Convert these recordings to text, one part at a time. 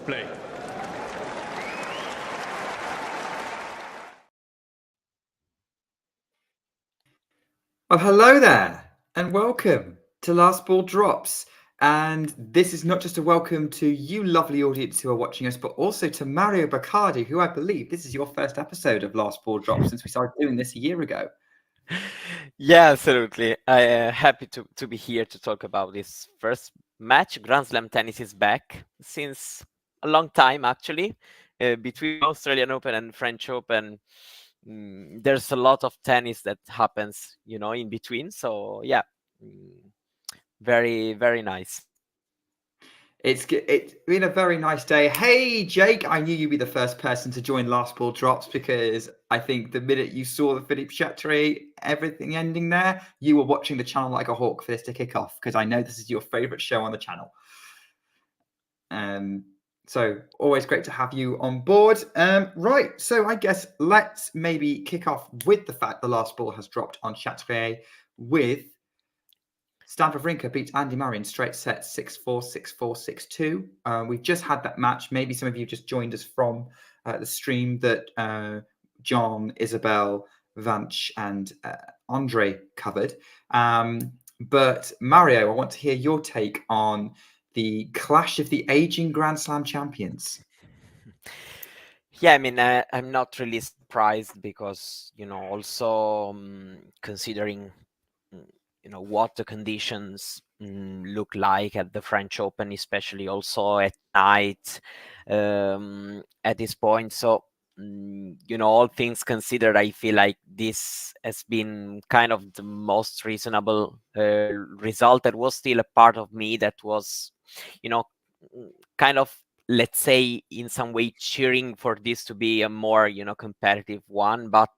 play. Well, hello there, and welcome to Last Ball Drops. And this is not just a welcome to you lovely audience who are watching us, but also to Mario Bacardi, who I believe this is your first episode of Last Ball Drops since we started doing this a year ago. Yeah, absolutely. I am happy to be here to talk about this first match. Grand Slam tennis is back since a long time, actually. Between Australian Open and French Open, there's a lot of tennis that happens, in between. So yeah, very, very nice. It's been a very nice day. Hey, Jake, I knew you'd be the first person to join Last Ball Drops because I think the minute you saw the Philippe Chatrier, everything ending there, you were watching the channel like a hawk for this to kick off because I know this is your favorite show on the channel. So always great to have you on board. Right, so I guess let's maybe kick off with the fact the last ball has dropped on Chatrier with Stan Wawrinka beats Andy Murray in straight sets 6-4, 6-4, 6-2. We've just had that match. Maybe some of you just joined us from the stream that John, Isabel, Vanch and Andre covered. But Mario, I want to hear your take on the clash of the aging Grand Slam champions. Yeah, I mean, I'm not really surprised because, also considering, what the conditions look like at the French Open, especially also at night at this point. So, all things considered, I feel like this has been kind of the most reasonable result. That was still a part of me that was, kind of, let's say, in some way cheering for this to be a more, competitive one. But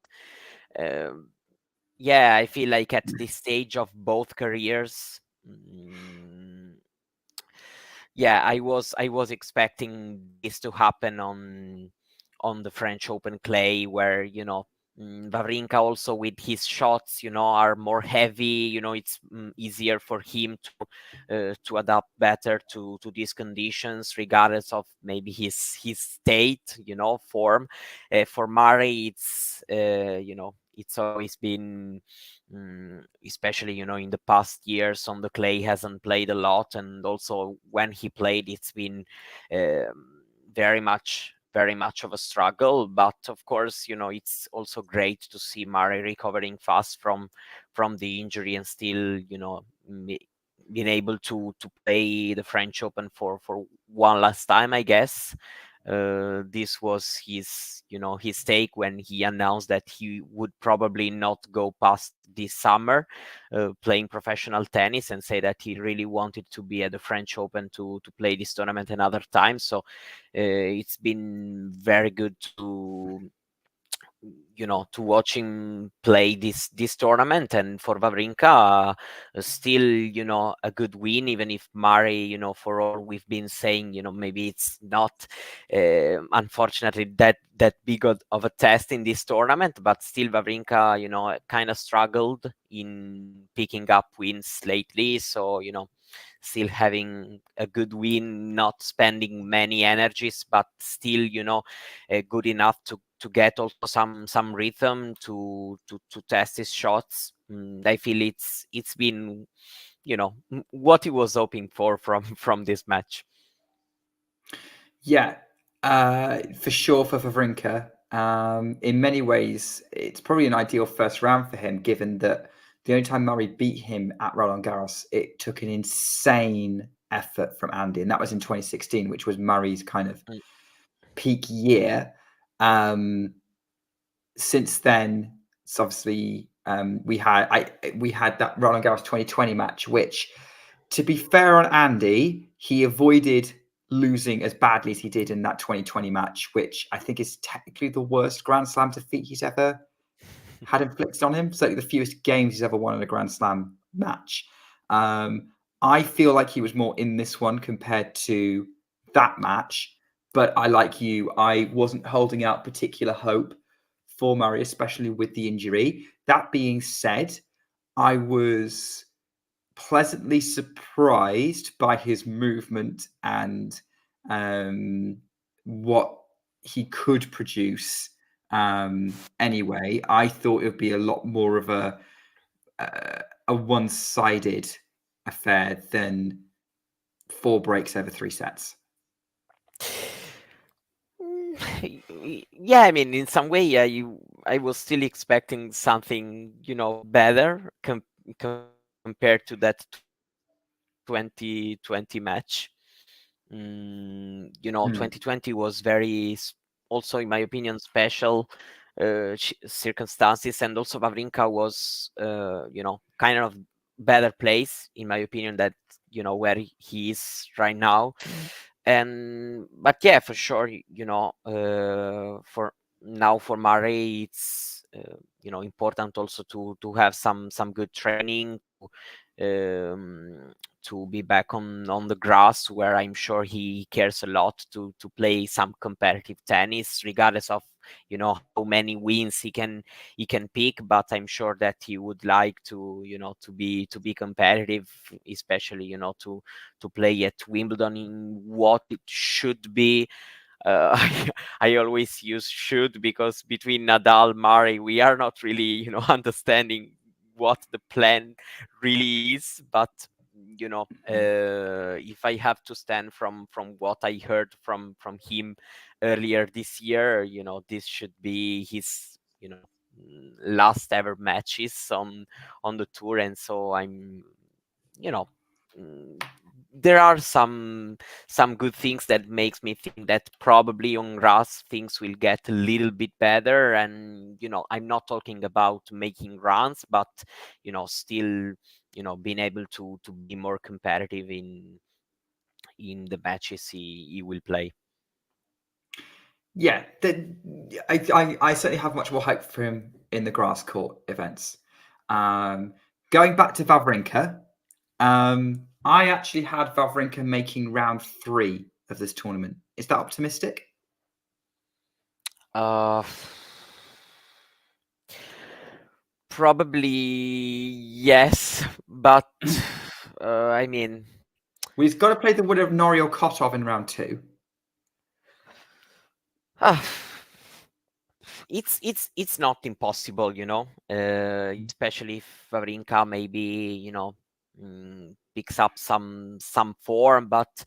yeah, I feel like at this stage of both careers, yeah, I was expecting this to happen on the French Open clay, where Wawrinka also with his shots, are more heavy. It's easier for him to adapt better to these conditions, regardless of maybe his state, form. For Murray, it's always been, especially in the past years on the clay, hasn't played a lot, and also when he played, it's been very much of a struggle. But of course, it's also great to see Murray recovering fast from the injury and still, being able to play the French Open for one last time, I guess. This was his take when he announced that he would probably not go past this summer playing professional tennis, and say that he really wanted to be at the French Open to play this tournament another time. So it's been very good to watch him play this tournament. And for Wawrinka, still, a good win, even if Murray, for all we've been saying, maybe it's not, unfortunately, that big of a test in this tournament. But still, Wawrinka, kind of struggled in picking up wins lately. So, still having a good win, not spending many energies, but still, good enough to get also some rhythm to test his shots. I feel it's been, what he was hoping for from this match. Yeah, for sure for Wawrinka. In many ways, it's probably an ideal first round for him, given that the only time Murray beat him at Roland Garros, it took an insane effort from Andy, and that was in 2016, which was Murray's kind of peak year. Since then, it's obviously we had that Roland Garros 2020 match, which, to be fair on Andy, he avoided losing as badly as he did in that 2020 match, which I think is technically the worst Grand Slam defeat he's ever had inflicted on him. Certainly the fewest games he's ever won in a Grand Slam match. I feel like he was more in this one compared to that match, but I, like you, I wasn't holding out particular hope for Murray, especially with the injury. That being said, I was pleasantly surprised by his movement and what he could produce anyway. I thought it would be a lot more of a one-sided affair than 4 breaks over 3 sets. Yeah, I mean, in some way, yeah, I was still expecting something, better compared to that 2020 match. 2020 was very, also in my opinion, special circumstances, and also Wawrinka was, kind of better place in my opinion that where he is right now. And but yeah, for sure, for now for Murray, it's important also to have some good training, to be back on the grass, where I'm sure he cares a lot to play some competitive tennis, regardless of how many wins he can pick. But I'm sure that he would like to to be competitive, especially to play at Wimbledon in what it should be. I always use should, because between Nadal, Murray, we are not really understanding what the plan really is. But if I have to stand from what I heard from him earlier this year, this should be his last ever matches on the tour. And so I'm there are some good things that makes me think that probably on grass things will get a little bit better. And I'm not talking about making runs, but still being able to be more competitive in the matches he will play. Yeah, I certainly have much more hope for him in the grass court events. Going back to Wawrinka, I actually had Wawrinka making round 3 of this tournament. Is that optimistic? Probably yes, but I mean, We've got to play the winner of Norrie or Kotov in round 2. It's not impossible, especially if Wawrinka maybe picks up some form. But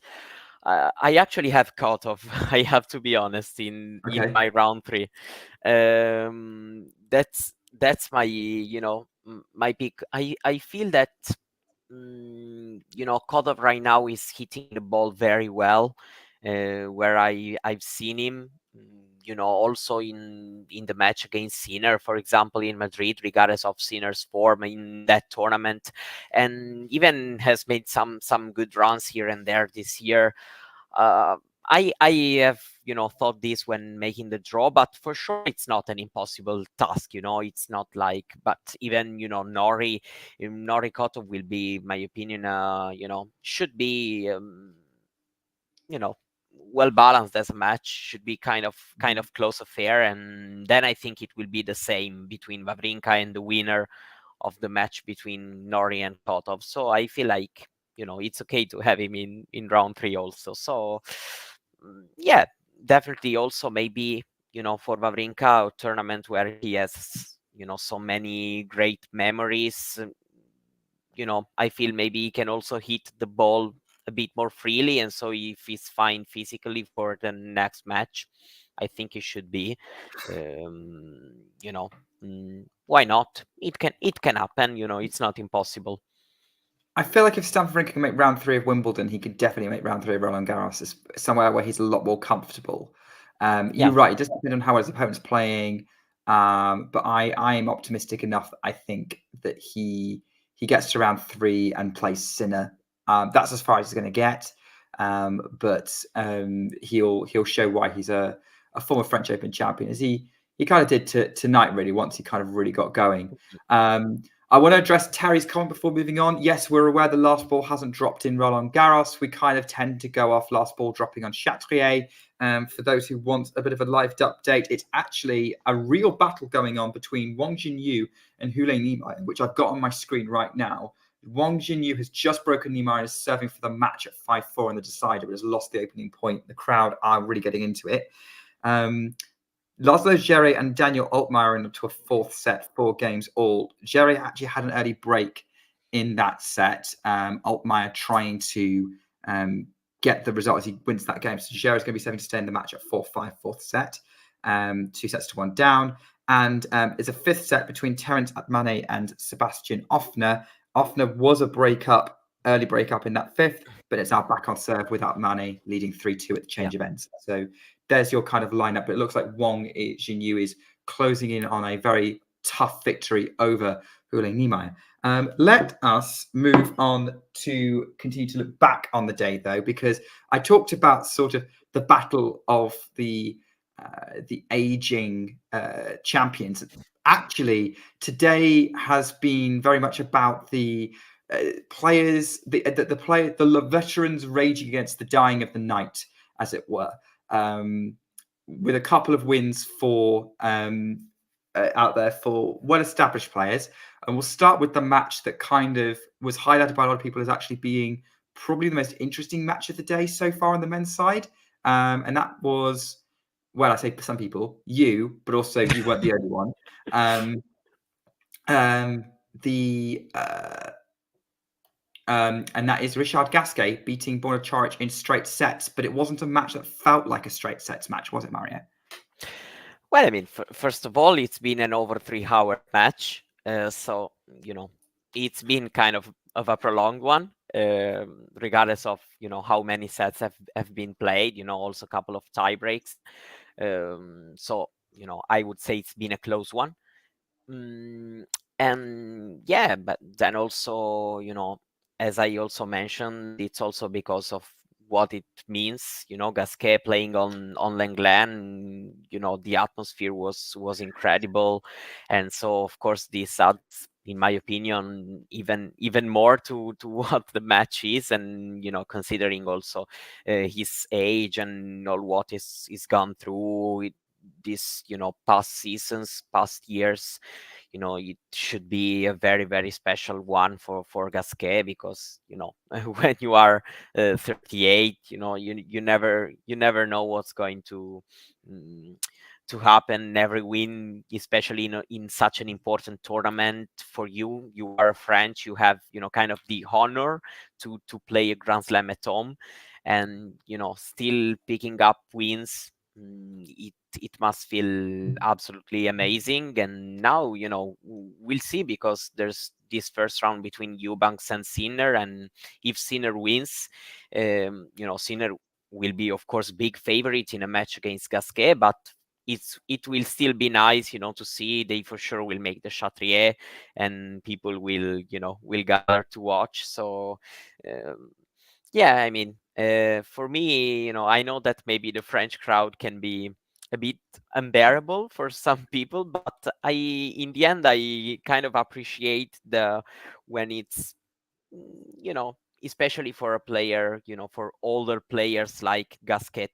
I actually have Kotov. I have to be honest, in my round 3. That's my my pick. I feel that Kotov right now is hitting the ball very well, where I've seen him. Also in the match against Sinner, for example, in Madrid, regardless of Sinner's form in that tournament, and even has made some good runs here and there this year. I have thought this when making the draw, but for sure it's not an impossible task. It's not like, but even Norrie Kotov will be, my opinion, should be well balanced as a match, should be kind of close affair. And then I think it will be the same between Wawrinka and the winner of the match between Norrie and Kotov. So I feel like it's okay to have him in round 3 also. So yeah, definitely also maybe for Wawrinka, a tournament where he has so many great memories. I feel maybe he can also hit the ball a bit more freely, and so if he's fine physically for the next match, I think he should be. Why not? It can happen. It's not impossible. I feel like if Stan Wawrinka can make round 3 of Wimbledon, he could definitely make round 3 of Roland Garros. It's somewhere where he's a lot more comfortable. You're right. It does depend on how his opponent's playing. But I am optimistic enough. I think that he gets to round 3 and plays Sinner. That's as far as he's going to get. But he'll show why he's a former French Open champion, as he kind of did tonight, really, once he kind of really got going. I want to address Terry's comment before moving on. Yes, we're aware the last ball hasn't dropped in Roland Garros. We kind of tend to go off last ball dropping on Chatrier. For those who want a bit of a live update, it's actually a real battle going on between Wang Jinyu and Hule Niemeyer, which I've got on my screen right now. Wang Jinyu has just broken Niemeyer and is serving for the match at 5-4 in the decider, but has lost the opening point. The crowd are really getting into it. Laszlo Djere and Daniel Altmaier into a fourth set, 4 games all. Djere actually had an early break in that set. Altmaier trying to get the result as he wins that game. So Djere is going to be serving to stay in the match at 4-5, fourth set. 2 sets to 1 down. And it's a fifth set between Terence Atmane and Sebastian Offner. Offner was a early breakup in that fifth, but it's now back on serve with Atmane leading 3-2 at the change of ends. So there's your kind of lineup. But it looks like Wang Jinyu is closing in on a very tough victory over Hule Niemeyer. Let us move on to continue to look back on the day, though, because I talked about sort of the battle of the aging champions. Actually, today has been very much about the players, the veterans raging against the dying of the night, as it were, with a couple of wins for out there for well-established players. And we'll start with the match that kind of was highlighted by a lot of people as actually being probably the most interesting match of the day so far on the men's side. And that was, well, I say for some people, you, but also you weren't the only one. And that is Richard Gasquet beating Borna Coric in straight sets, but it wasn't a match that felt like a straight sets match, was it, Mario? Well, I mean, first of all, it's been an over 3-hour match, so it's been kind of a prolonged one, regardless of how many sets have been played. Also a couple of tie breaks. So I would say it's been a close one. And yeah, but then also as I also mentioned, it's also because of what it means. Gasquet playing on Lenglen, the atmosphere was incredible, and so of course this adds, in my opinion, even more to what the match is, and considering also his age and all what is gone through this past seasons, past years. It should be a very, very special one for Gasquet, because when you are 38, you never know what's going to happen. Every win, especially in such an important tournament for you. You are French, you have kind of the honor to play a Grand Slam at home, and still picking up wins. It must feel absolutely amazing. And now we'll see, because there's this first round between Eubanks and Sinner, and if Sinner wins, Sinner will be, of course, big favorite in a match against Gasquet, but it will still be nice to see. They for sure will make the Chatrier, and people will gather to watch. So yeah, I mean, for me, I know that maybe the French crowd can be a bit unbearable for some people, but in the end, I kind of appreciate when it's, especially for a player, for older players like Gasquet.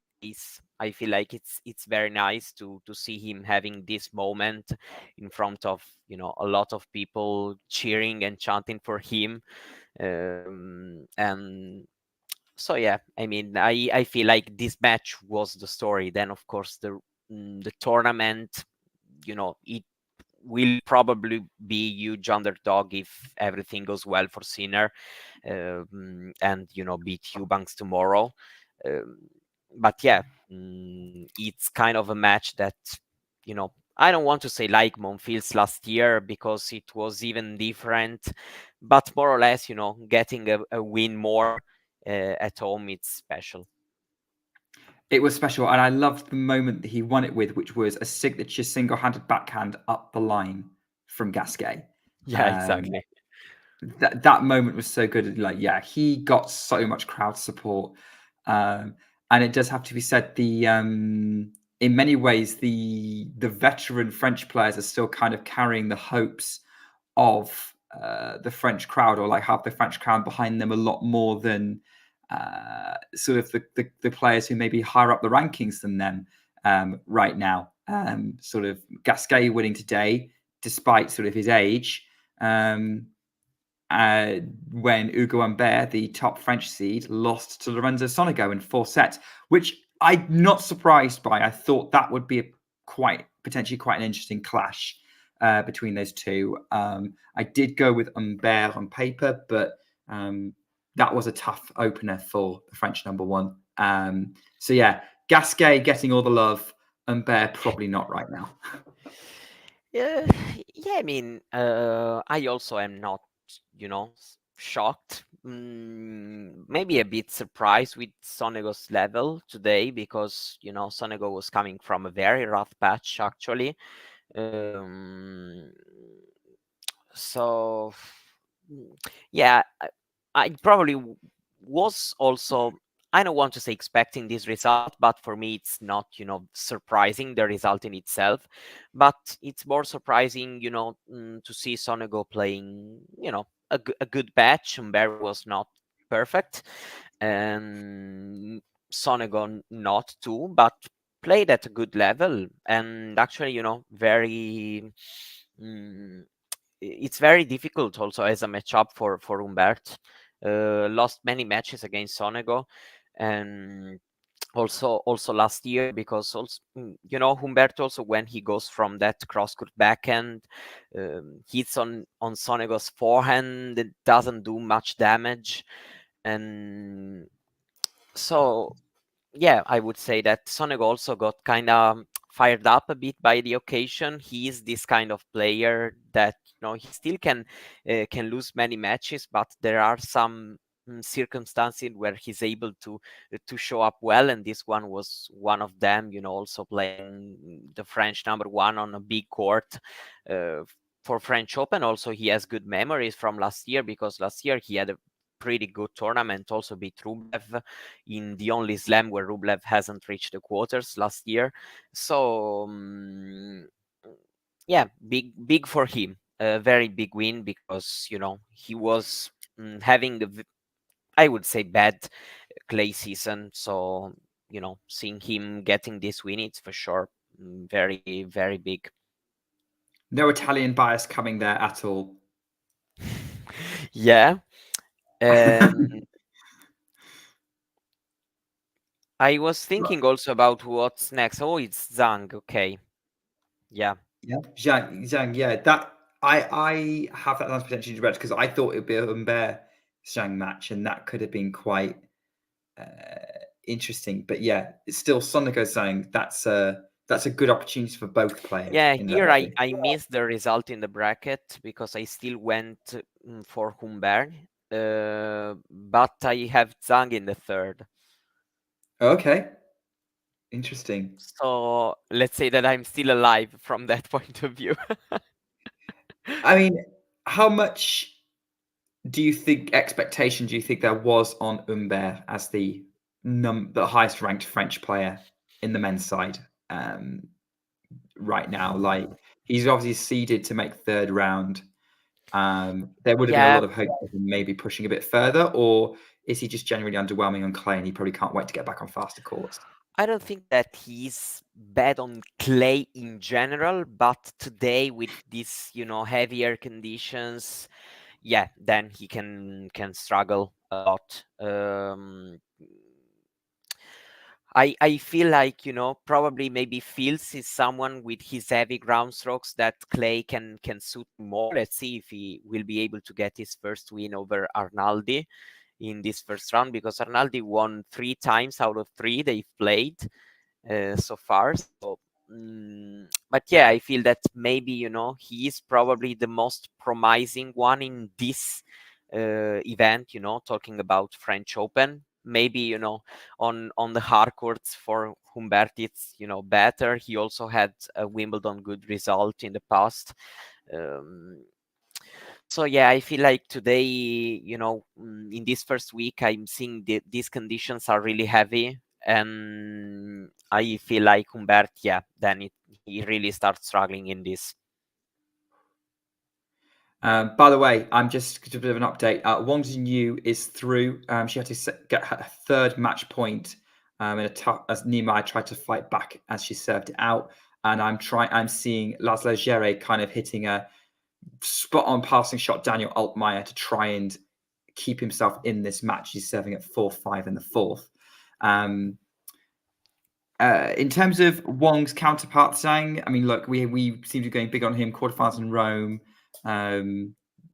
I feel like it's very nice to see him having this moment in front of a lot of people cheering and chanting for him, and so yeah, I mean, I feel like this match was the story. Then of course the tournament, it will probably be huge underdog if everything goes well for Sinner, and beat Eubanks tomorrow. But yeah, it's kind of a match that I don't want to say like Monfils last year, because it was even different, but more or less, getting a win more at home, it's special. It was special, and I loved the moment that he won it with, which was a signature single-handed backhand up the line from Gasquet. Yeah, exactly. That moment was so good. Like, yeah, he got so much crowd support, and it does have to be said, in many ways, the veteran French players are still kind of carrying the hopes of the French crowd, or like have the French crowd behind them a lot more than sort of the players who may be higher up the rankings than them right now. Sort of Gasquet winning today, despite sort of his age, when Ugo Humbert, the top French seed, lost to Lorenzo Sonego in 4 sets, which I'm not surprised by. I thought that would be potentially quite an interesting clash between those two. I did go with Humbert on paper, but that was a tough opener for the French number one. So yeah, Gasquet getting all the love, Humbert probably not right now. Yeah, I mean, I also am not, shocked. Maybe a bit surprised with Sonego's level today because, Sonego was coming from a very rough patch, actually. So, yeah, I probably was also, I don't want to say expecting this result, but for me, it's not, surprising the result in itself. But it's more surprising, to see Sonego playing, a good match. Humbert was not perfect, and Sonego not too, but played at a good level. And actually, very. It's very difficult also as a matchup for Humbert. Lost many matches against Sonego, and also last year because also Humbert also when he goes from that cross court backhand, hits on Sonego's forehand, it doesn't do much damage, and so yeah, I would say that Sonego also got kind of fired up a bit by the occasion. He is this kind of player that he still can lose many matches, but there are some circumstances where he's able to show up well, and this one was one of them. Also playing the French number one on a big court. For French Open, also he has good memories from last year because last year he had a pretty good tournament, also beat Rublev in the only slam where Rublev hasn't reached the quarters last year. So yeah, big for him, a very big win because he was having I would say bad clay season. So seeing him getting this win, it's for sure very very big. No Italian bias coming there at all. Yeah. I was thinking also about what's next. Oh, it's Zhang. Okay. Yeah. Yeah, Zhang. Yeah, that I have that as potentially read because I thought it would be a Humbert Zhang match, and that could have been quite interesting. But yeah, it's still Sonego Zhang. That's a good opportunity for both players. Yeah, here I missed the result in the bracket because I still went for Humbert, but I have Zhang in the third. Okay, interesting. So let's say that I'm still alive from that point of view. I mean, how much do you think expectation do you think there was on Humbert as the highest ranked French player in the men's side right now? Like he's obviously seeded to make third round. There would have been a lot of hope of him maybe pushing a bit further, or is he just generally underwhelming on clay and he probably can't wait to get back on faster courts? I don't think that he's bad on clay in general, but today with these, heavier conditions, yeah, then he can struggle a lot. I feel like probably maybe Fields is someone with his heavy ground strokes that clay can suit more. Let's see if he will be able to get his first win over Arnaldi in this first round because Arnaldi won 3 times out of 3 they've played so far. So, but yeah, I feel that maybe he is probably the most promising one in this event. Talking about French Open. Maybe on the hard courts for Humbert it's better. He also had a Wimbledon good result in the past. So yeah, I feel like today, in this first week, I'm seeing these conditions are really heavy, and I feel like Humbert, yeah, then he really starts struggling in this. By the way, I'm just a bit of an update. Wang Xinyu is through. She had to get her third match point in a tough as Nimai tried to fight back as she served it out. And I'm seeing Laszlo Djere kind of hitting a spot on passing shot Daniel Altmaier to try and keep himself in this match. He's serving at 4-5 in the fourth. In terms of Wong's counterpart, Zhang, I mean, look, we seem to be going big on him. Quarterfinals in Rome.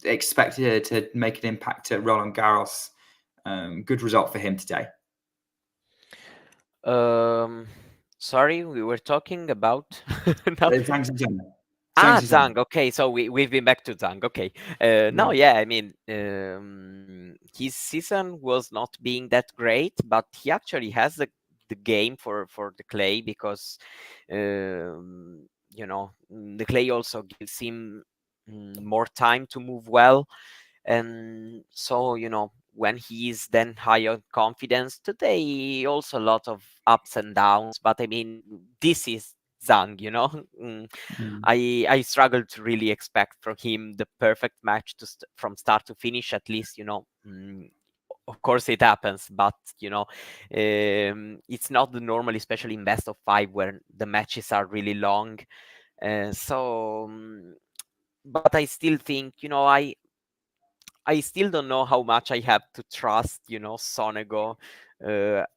Expected to make an impact at Roland Garros. Good result for him today. Sorry, we were talking about Zhang. Okay, so we've been back to Zhang. Okay, no, yeah, I mean, his season was not being that great, but he actually has the game for the clay, because the clay also gives him more time to move well, and so when he is then high on confidence. Today also a lot of ups and downs, but I mean, this is Zhang, I struggle to really expect from him the perfect match from start to finish, at least. Of course it happens, but it's not the normal, especially in best of 5 where the matches are really long. But I still think, I still don't know how much I have to trust, Sonego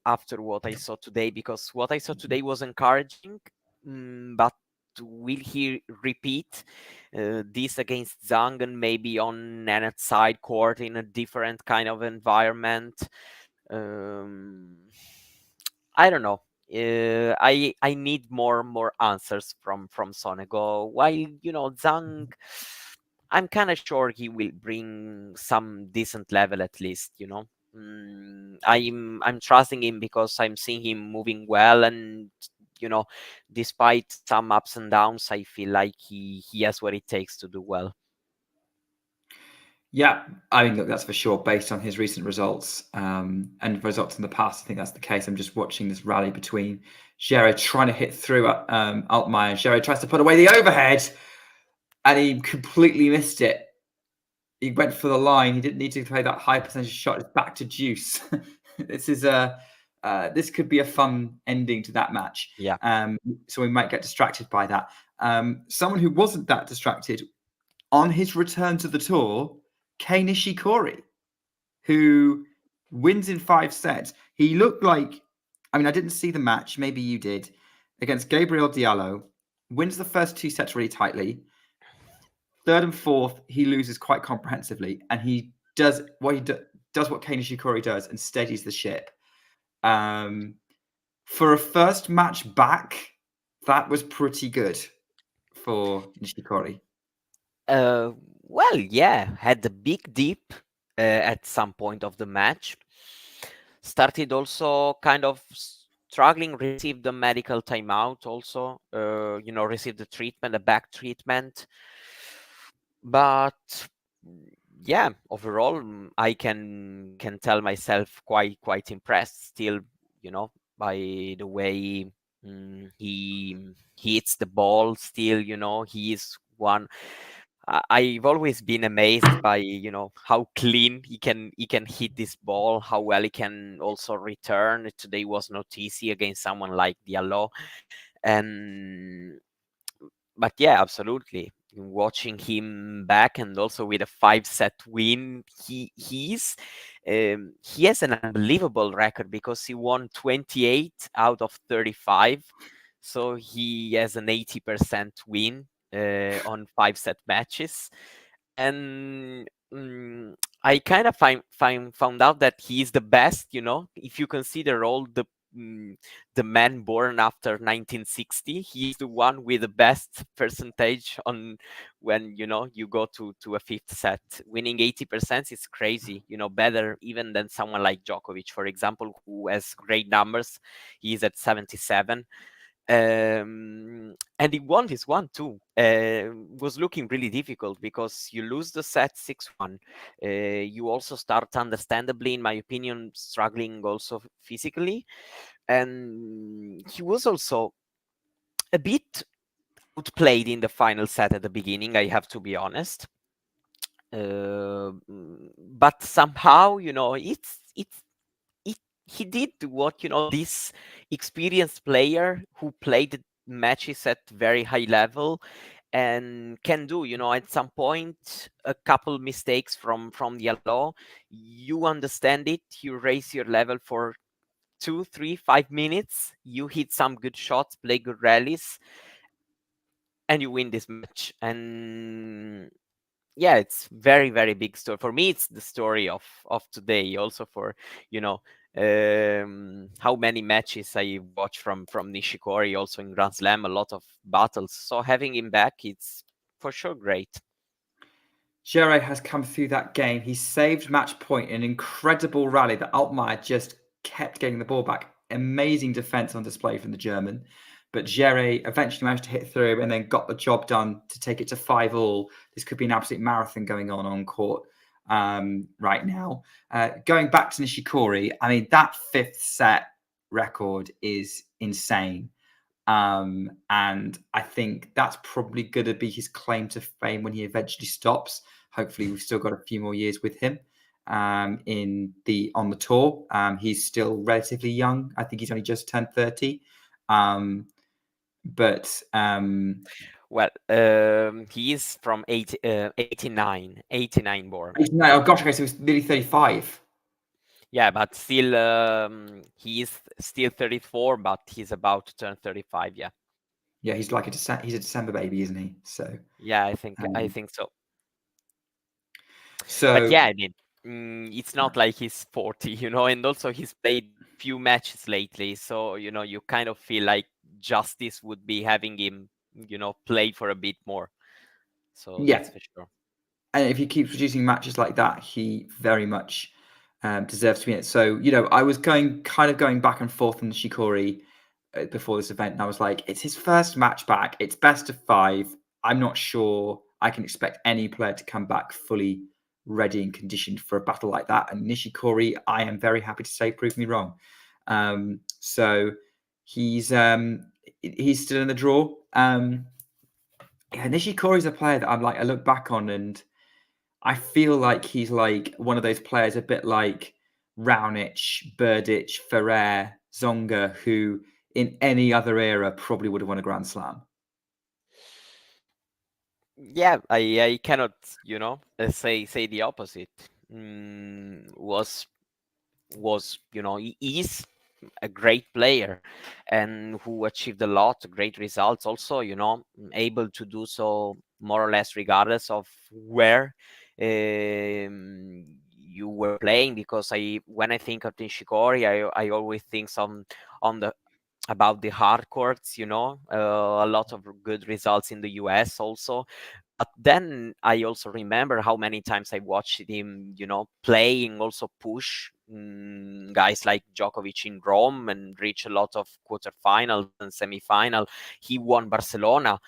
after what I saw today, because what I saw today was encouraging. But will he repeat this against Zhang, and maybe on an outside court in a different kind of environment? I don't know. I need more answers from Sonego. While Zhang, I'm kind of sure he will bring some decent level at least. I'm trusting him because I'm seeing him moving well, and despite some ups and downs, I feel like he has what it takes to do well. Yeah, I mean, look, that's for sure. Based on his recent results and results in the past, I think that's the case. I'm just watching this rally between Gero trying to hit through Altmaier. Gero tries to put away the overhead, and he completely missed it. He went for the line. He didn't need to play that high percentage shot. It's back to deuce. This could be a fun ending to that match. Yeah. So we might get distracted by that. Someone who wasn't that distracted on his return to the tour, Kei Nishikori, who wins in 5 sets. He looked like, I mean, I didn't see the match. Maybe you did. Against Gabriel Diallo, wins the first 2 sets really tightly. Third and fourth, he loses quite comprehensively, and he does what Kei Nishikori does and steadies the ship. For a first match back, that was pretty good for Nishikori. Well, yeah, had a big dip at some point of the match. Started also kind of struggling, received the medical timeout also, received the treatment, the back treatment. But yeah, overall, I can tell myself quite impressed still, by the way he hits the ball still. He is one. I've always been amazed by how clean he can hit this ball, how well he can also return. Today was not easy against someone like Diallo, but yeah, absolutely. Watching him back, and also with a 5-set win, he has an unbelievable record because he won 28 out of 35, so he has an 80% win on 5-set matches. And I kind of found out that he is the best, if you consider all the men born after 1960. He's the one with the best percentage on when you go to a 5th set. Winning 80% is crazy, better even than someone like Djokovic, for example, who has great numbers. He's at 77. And he won this one too. Was looking really difficult because you lose the set 6-1. You also start, understandably, in my opinion, struggling also physically. And he was also a bit outplayed in the final set at the beginning, I have to be honest. But somehow, he did what this experienced player who played matches at very high level and can do, at some point, a couple mistakes from the allo. You understand it, you raise your level for 2, 3, 5 minutes, you hit some good shots, play good rallies, and you win this match. And yeah, it's very, very big story. For me, it's the story of today. Also for, how many matches I watch from Nishikori, also in Grand Slam, a lot of battles. So having him back, it's for sure great. Jere has come through that game. He saved match point, an incredible rally that Altmaier just kept getting the ball back. Amazing defense on display from the German. But Jere eventually managed to hit through and then got the job done to take it to 5-all. This could be an absolute marathon going on court right now. Going back to Nishikori, I mean, that fifth set record is insane. And I think that's probably going to be his claim to fame when he eventually stops. Hopefully, we've still got a few more years with him on the tour. He's still relatively young. I think he's only just turned 30. Well, he is from 89 born. No, oh gosh, okay, so he was nearly 35. Yeah, but still, he is still 34, but he's about to turn 35. Yeah. Yeah, he's like he's a December baby, isn't he? So yeah, I think so. So, but yeah, I mean, it's not like he's 40, and also he's played few matches lately, so you kind of feel like justice would be having him, play for a bit more. So yeah, that's for sure. And if he keeps producing matches like that, he very much deserves to be in it. So, I was going back and forth on Nishikori before this event, and I was like, it's his first match back. It's best of 5. I'm not sure I can expect any player to come back fully ready and conditioned for a battle like that. And Nishikori, I am very happy to say, proved me wrong. So he's still in the draw. Nishikori's a player that I look back on and I feel like he's like one of those players, a bit like Raonic, Berdych, Ferrer, Zonga, who in any other era probably would have won a Grand Slam. Yeah, I cannot, say the opposite. Was he is a great player and who achieved a lot, great results also, able to do so more or less regardless of where you were playing, because when I think of Nishikori, I always think about the hard courts, a lot of good results in the US also. But then I also remember how many times I watched him, playing, also push guys like Djokovic in Rome and reach a lot of quarterfinals and semifinal. He won Barcelona.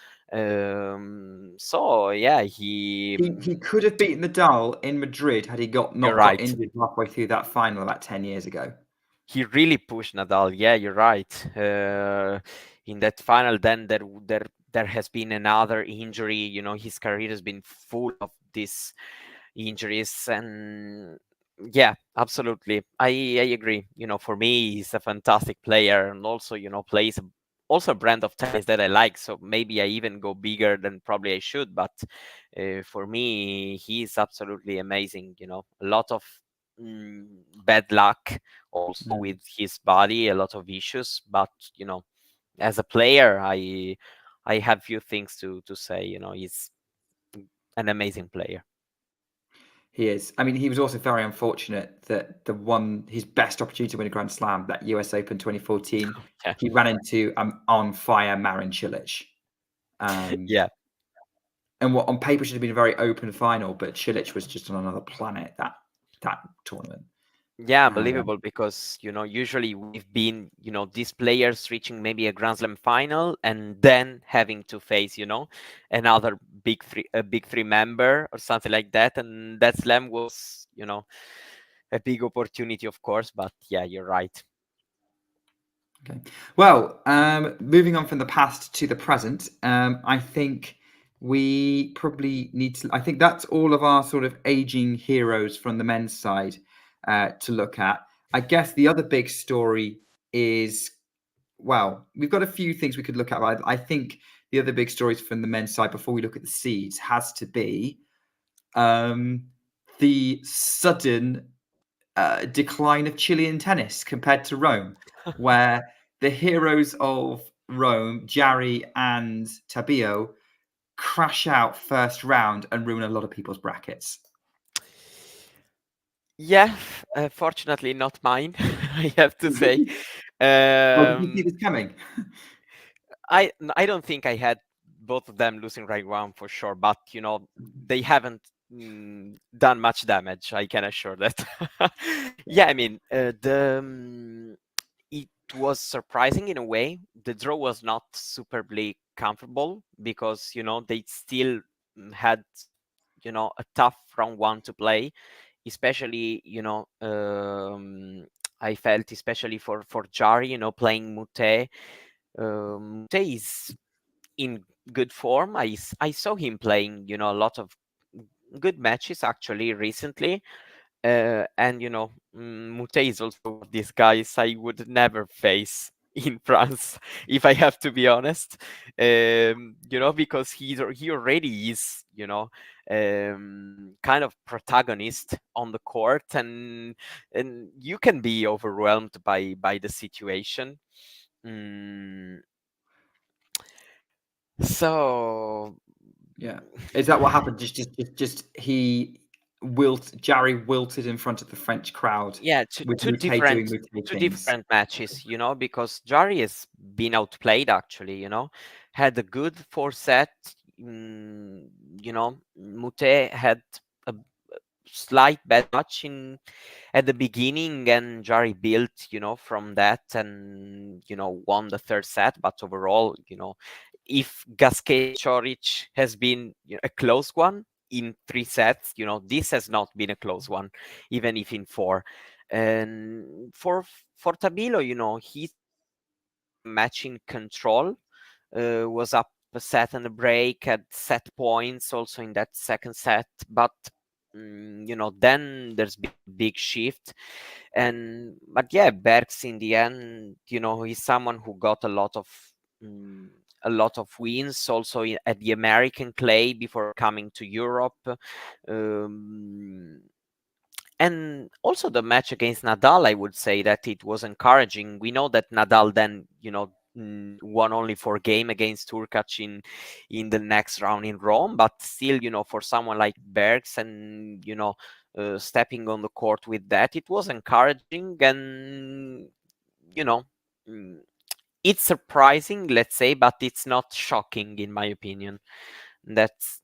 So yeah, he could have beaten Nadal in Madrid had he not got injured halfway through that final about 10 years ago. He really pushed Nadal. Yeah, you're right. In that final, then there has been another injury. His career has been full of these injuries, and yeah, absolutely, I agree. For me, he's a fantastic player, and also plays also a brand of tennis that I like. So maybe I even go bigger than probably I should, but for me, he's absolutely amazing. A lot of bad luck also with his body, a lot of issues, but as a player, I have few things to say. He's an amazing player. He is. I mean, he was also very unfortunate that his best opportunity to win a Grand Slam, that US Open 2014, Yeah. he ran into on fire Marin Cilic. Yeah. And what on paper should have been a very open final, but Cilic was just on another planet that tournament. Yeah, unbelievable, because usually we've been these players reaching maybe a Grand Slam final and then having to face another big three member or something like that, and that slam was a big opportunity, of course. But yeah, you're right. Okay, well, moving on from the past to the present, I think we probably need to. I think that's all of our sort of aging heroes from the men's side to look at. I guess the other big story is, well, we've got a few things we could look at. I think the other big stories from the men's side before we look at the seeds has to be the sudden decline of Chilean tennis compared to Rome, where the heroes of Rome, Jarry and Tabio, crash out first round and ruin a lot of people's brackets. Yeah, fortunately not mine, I have to say. Well, did you see this coming? I don't think I had both of them losing right round for sure, but they haven't done much damage. I can assure that. Yeah, I mean it was surprising in a way. The draw was not superbly comfortable because they still had a tough round one to play, especially I felt especially for Jari, playing Mute. Mute is in good form. I saw him playing, a lot of good matches actually recently. And Mute is also one of these guys I would never face in France, if I have to be honest. Because he already is, kind of protagonist on the court, and you can be overwhelmed by the situation. So Yeah, is that what happened? Just he Jarry wilted in front of the French crowd. yeah, With Mute doing Mute two things. different matches, because Jari has been outplayed actually, had a good four set. Mute had a slight bad match at the beginning, and Jari built, from that, and won the third set. But overall, if Gasquet Chorich has been a close one in 3 sets, this has not been a close one, even if in 4. And for Tabilo, he's match in control, was up a set and a break, had set points also in that second set, but then there's been a big shift. But yeah, Bergs in the end, he's someone who got a lot of wins also at the American clay before coming to Europe. And also the match against Nadal, I would say that it was encouraging. We know that Nadal then, won only 4 games against Turkac in the next round in Rome, but still, for someone like Bergs and, stepping on the court with that, it was encouraging. And, it's surprising, let's say, but it's not shocking in my opinion. That's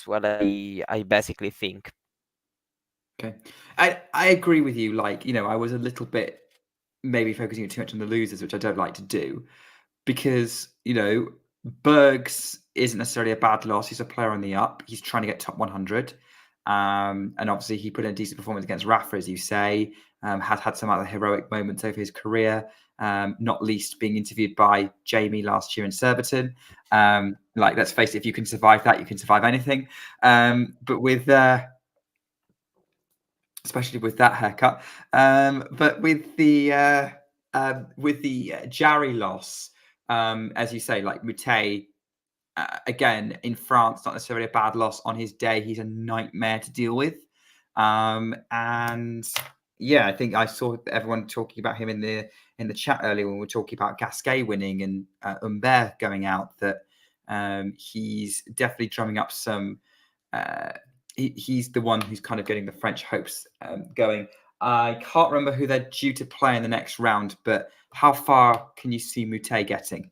what I basically think. Okay, I agree with you. Like, I was a little bit maybe focusing too much on the losers, which I don't like to do, because Bergs isn't necessarily a bad loss. He's a player on the up. He's trying to get top 100, and obviously he put in a decent performance against Rafa, as you say. Has had some other heroic moments over his career, not least being interviewed by Jamie last year in Surbiton. Like, let's face it, if you can survive that, you can survive anything. But with especially with that haircut. But with the Jarry loss, as you say, like Mute, again in France, not necessarily a bad loss on his day. He's a nightmare to deal with, and yeah, I think I saw everyone talking about him in the chat earlier when we were talking about Gasquet winning and Humbert going out. That he's definitely drumming up some. He's the one who's kind of getting the French hopes going. I can't remember who they're due to play in the next round, but how far can you see Mute getting?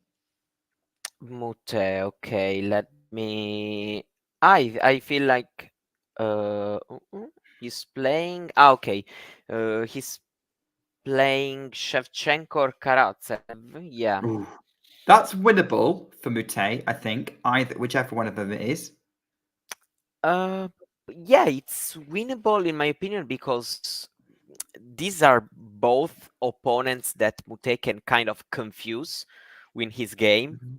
Mute, okay, let me. I feel like he's playing. Okay, he's playing Shevchenko or Karatsev. Yeah. Ooh. That's winnable for Mute, I think. Whichever one of them it is. Yeah, it's winnable in my opinion because these are both opponents that Mute can kind of confuse win his game.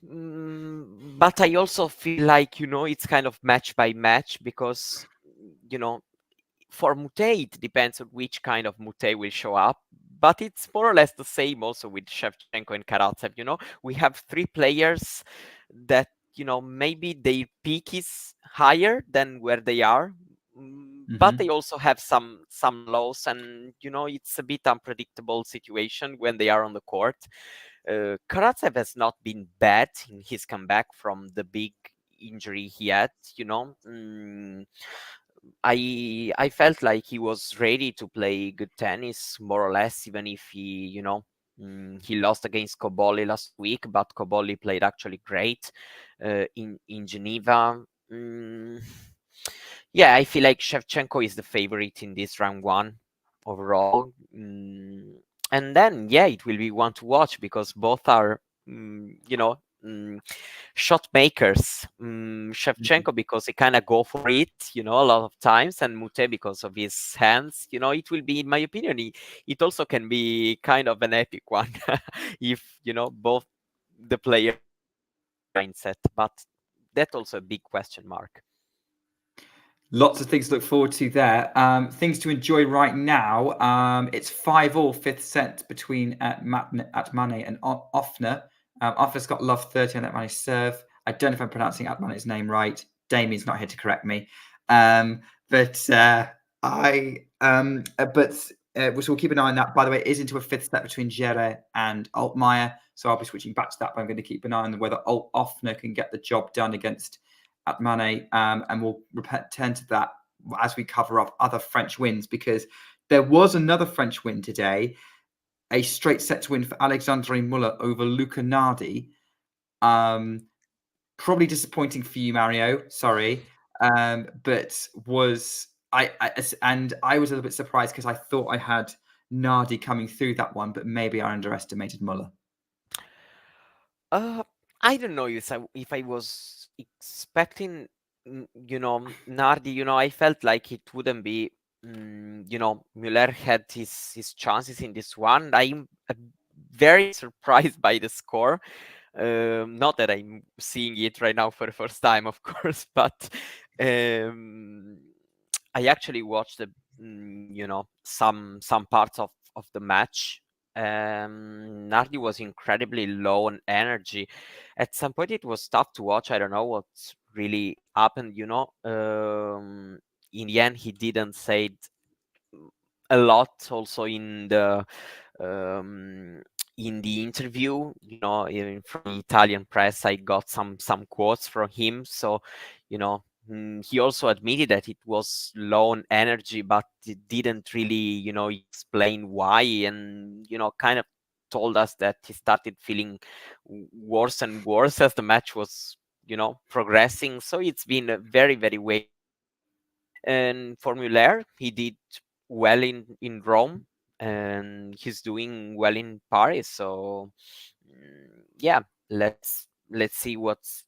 But I also feel like, it's kind of match by match because, for Mute, it depends on which kind of Mute will show up. but it's more or less the same also with Shevchenko and Karatsev. We have three players that maybe their peak is higher than where they are, but they also have some lows, and it's a bit unpredictable situation when they are on the court. Karatsev has not been bad in his comeback from the big injury he had. I felt like he was ready to play good tennis, more or less, even if he lost against Koboli last week, but Koboli played actually great in Geneva. Yeah, I feel like Shevchenko is the favorite in this round one overall. And then, yeah, it will be one to watch because both are, shot makers. Shevchenko because he kind of go for it, a lot of times, and Mute because of his hands. It will be, in my opinion, it also can be kind of an epic one if both the players are in the right mindset. But that's also a big question mark. Lots of things to look forward to there. Things to enjoy right now. It's 5-5 fifth set between Atmane and Ofner. Ofner's got love 30 on Atmane's serve. I don't know if I'm pronouncing Atmane's name right. Damien's not here to correct me. But we'll keep an eye on that. By the way, it is into a fifth set between Jere and Altmaier. So I'll be switching back to that, but I'm going to keep an eye on whether Ofner can get the job done against Atmane, and we'll return to that as we cover up other French wins, because there was another French win today, a straight set win for Alexandre Muller over Luca Nardi. Probably disappointing for you, Mario. Sorry, but was I was a little bit surprised because I thought I had Nardi coming through that one, but maybe I underestimated Muller. I don't know if I was expecting, Nardi. I felt like it wouldn't be. Muller had his chances in this one. I'm very surprised by the score. Not that I'm seeing it right now for the first time, of course, but I actually watched some parts of the match. Nardi was incredibly low on energy. At some point, it was tough to watch. I don't know what really happened. In the end, he didn't say it a lot. Also in the interview, even from the Italian press, I got some quotes from him. So, he also admitted that it was low on energy, but it didn't really, explain why, and kind of told us that he started feeling worse and worse as the match was, progressing. So it's been a very, very wavy match. And for Muller, he did well in Rome, and he's doing well in Paris. So yeah, let's see what's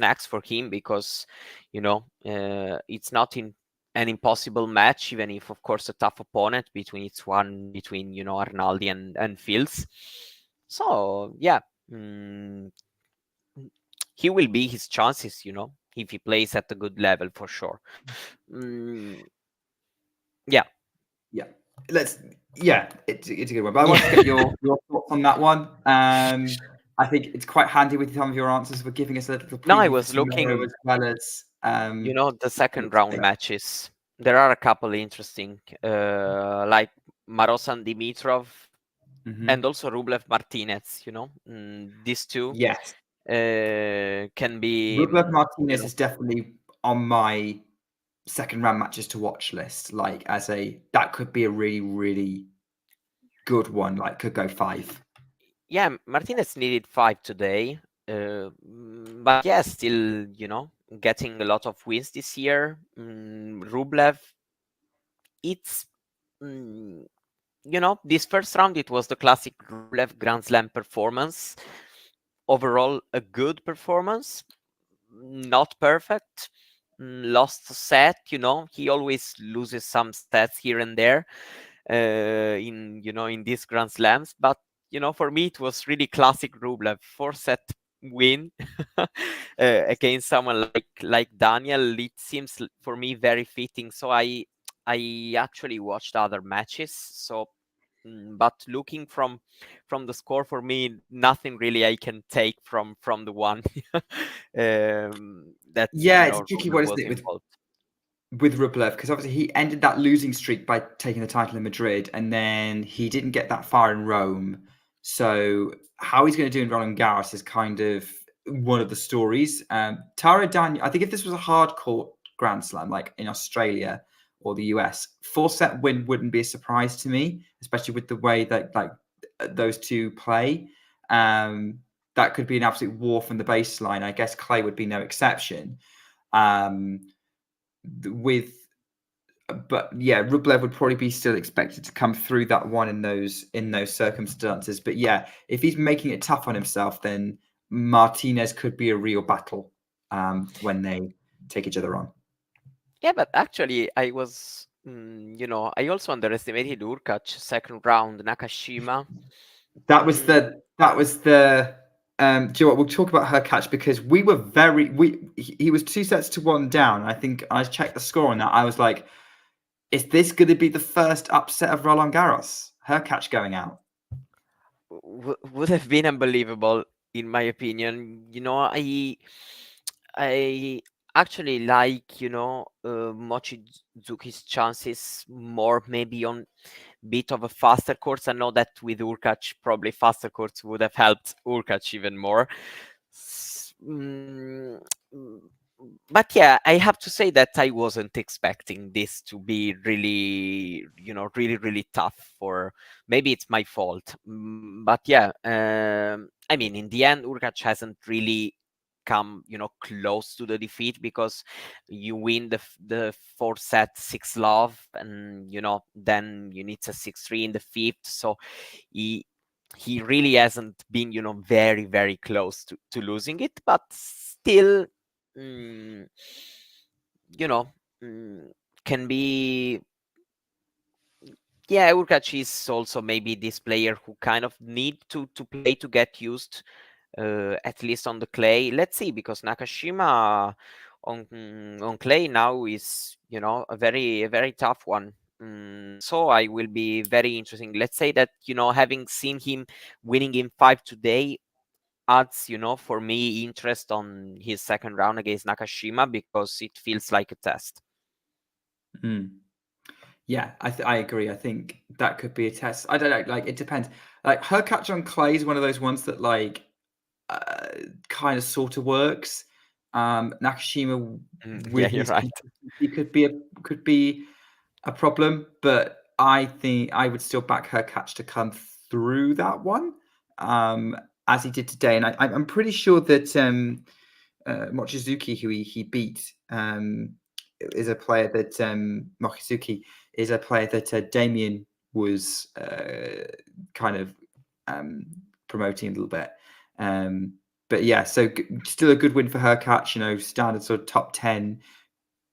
next for him, because it's not an impossible match, even if of course a tough opponent between Arnaldi and Fields. So yeah, he will be his chances, if he plays at a good level, for sure. Yeah. It's a good one. But I want to get your thoughts on that one. I think it's quite handy with some of your answers for giving us a little preview. No, I was looking, as well as the second round matches. There are a couple interesting, like Marosan Dimitrov and also Rublev Martinez. These two. Yes. Can be. Rublev Martinez is definitely on my second round matches to watch list. Like that could be a really, really good one. Like could go 5. Yeah, Martinez needed 5 today, but yeah, still getting a lot of wins this year. Rublev, it's this first round, it was the classic Rublev Grand Slam performance. Overall, a good performance, not perfect. Lost a set, he always loses some stats here and there in these Grand Slams. But for me, it was really classic Rublev 4-set win against someone like Daniel. It seems for me very fitting. So I actually watched other matches. So But looking from the score, for me, nothing really I can take from the one that Yeah, it's a tricky Rublev one, isn't was it, involved. with Rublev, because obviously he ended that losing streak by taking the title in Madrid, and then he didn't get that far in Rome. So how he's going to do in Roland Garros is kind of one of the stories. Taro Daniel, I think if this was a hard court Grand Slam like in Australia or the US, 4-set win wouldn't be a surprise to me, especially with the way that like those two play. That could be an absolute war from the baseline. I guess Clay would be no exception. Um, with But yeah, Rublev would probably be still expected to come through that one in those circumstances. But yeah, if he's making it tough on himself, then Martinez could be a real battle when they take each other on. Yeah, but actually, I was, I also underestimated Urkac second round, Nakashima. That was the do you know what, we'll talk about her catch, because we were he was 2-1 down. I think I checked the score on that. I was like, is this going to be the first upset of Roland Garros? Her catch going out. Would have been unbelievable, in my opinion. I actually like, Mochizuki's chances more, maybe on bit of a faster course. I know that with Urkac, probably faster courts would have helped Urkac even more. Mm, but yeah, I have to say that I wasn't expecting this to be really, really tough. For maybe it's my fault, but yeah, I mean, in the end, Urkac hasn't really come, close to the defeat, because you win the fourth set 6-love, and then you need a 6-3 in the fifth. So he really hasn't been, very, very close to losing it, but still, mm, you know, can be. Yeah, Urkac is also maybe this player who kind of need to play to get used, at least on the clay. Let's see, because Nakashima on clay now is, a very tough one. So I will be very interesting. Let's say that, having seen him winning in 5 today adds, for me, interest on his second round against Nakashima, because it feels like a test. Yeah, I agree. I think that could be a test. I don't know. Like, it depends. Like, her catch on clay is one of those ones that like kind of sort of works. Nakashima Yeah, with you're his right. consistency could be a problem, but I think I would still back her catch to come through that one, as he did today. And I'm pretty sure that Mochizuki, who he beat, is a player that Mochizuki is a player that Damien was kind of promoting a little bit. But yeah, so still a good win for her catch. Standard sort of top 10,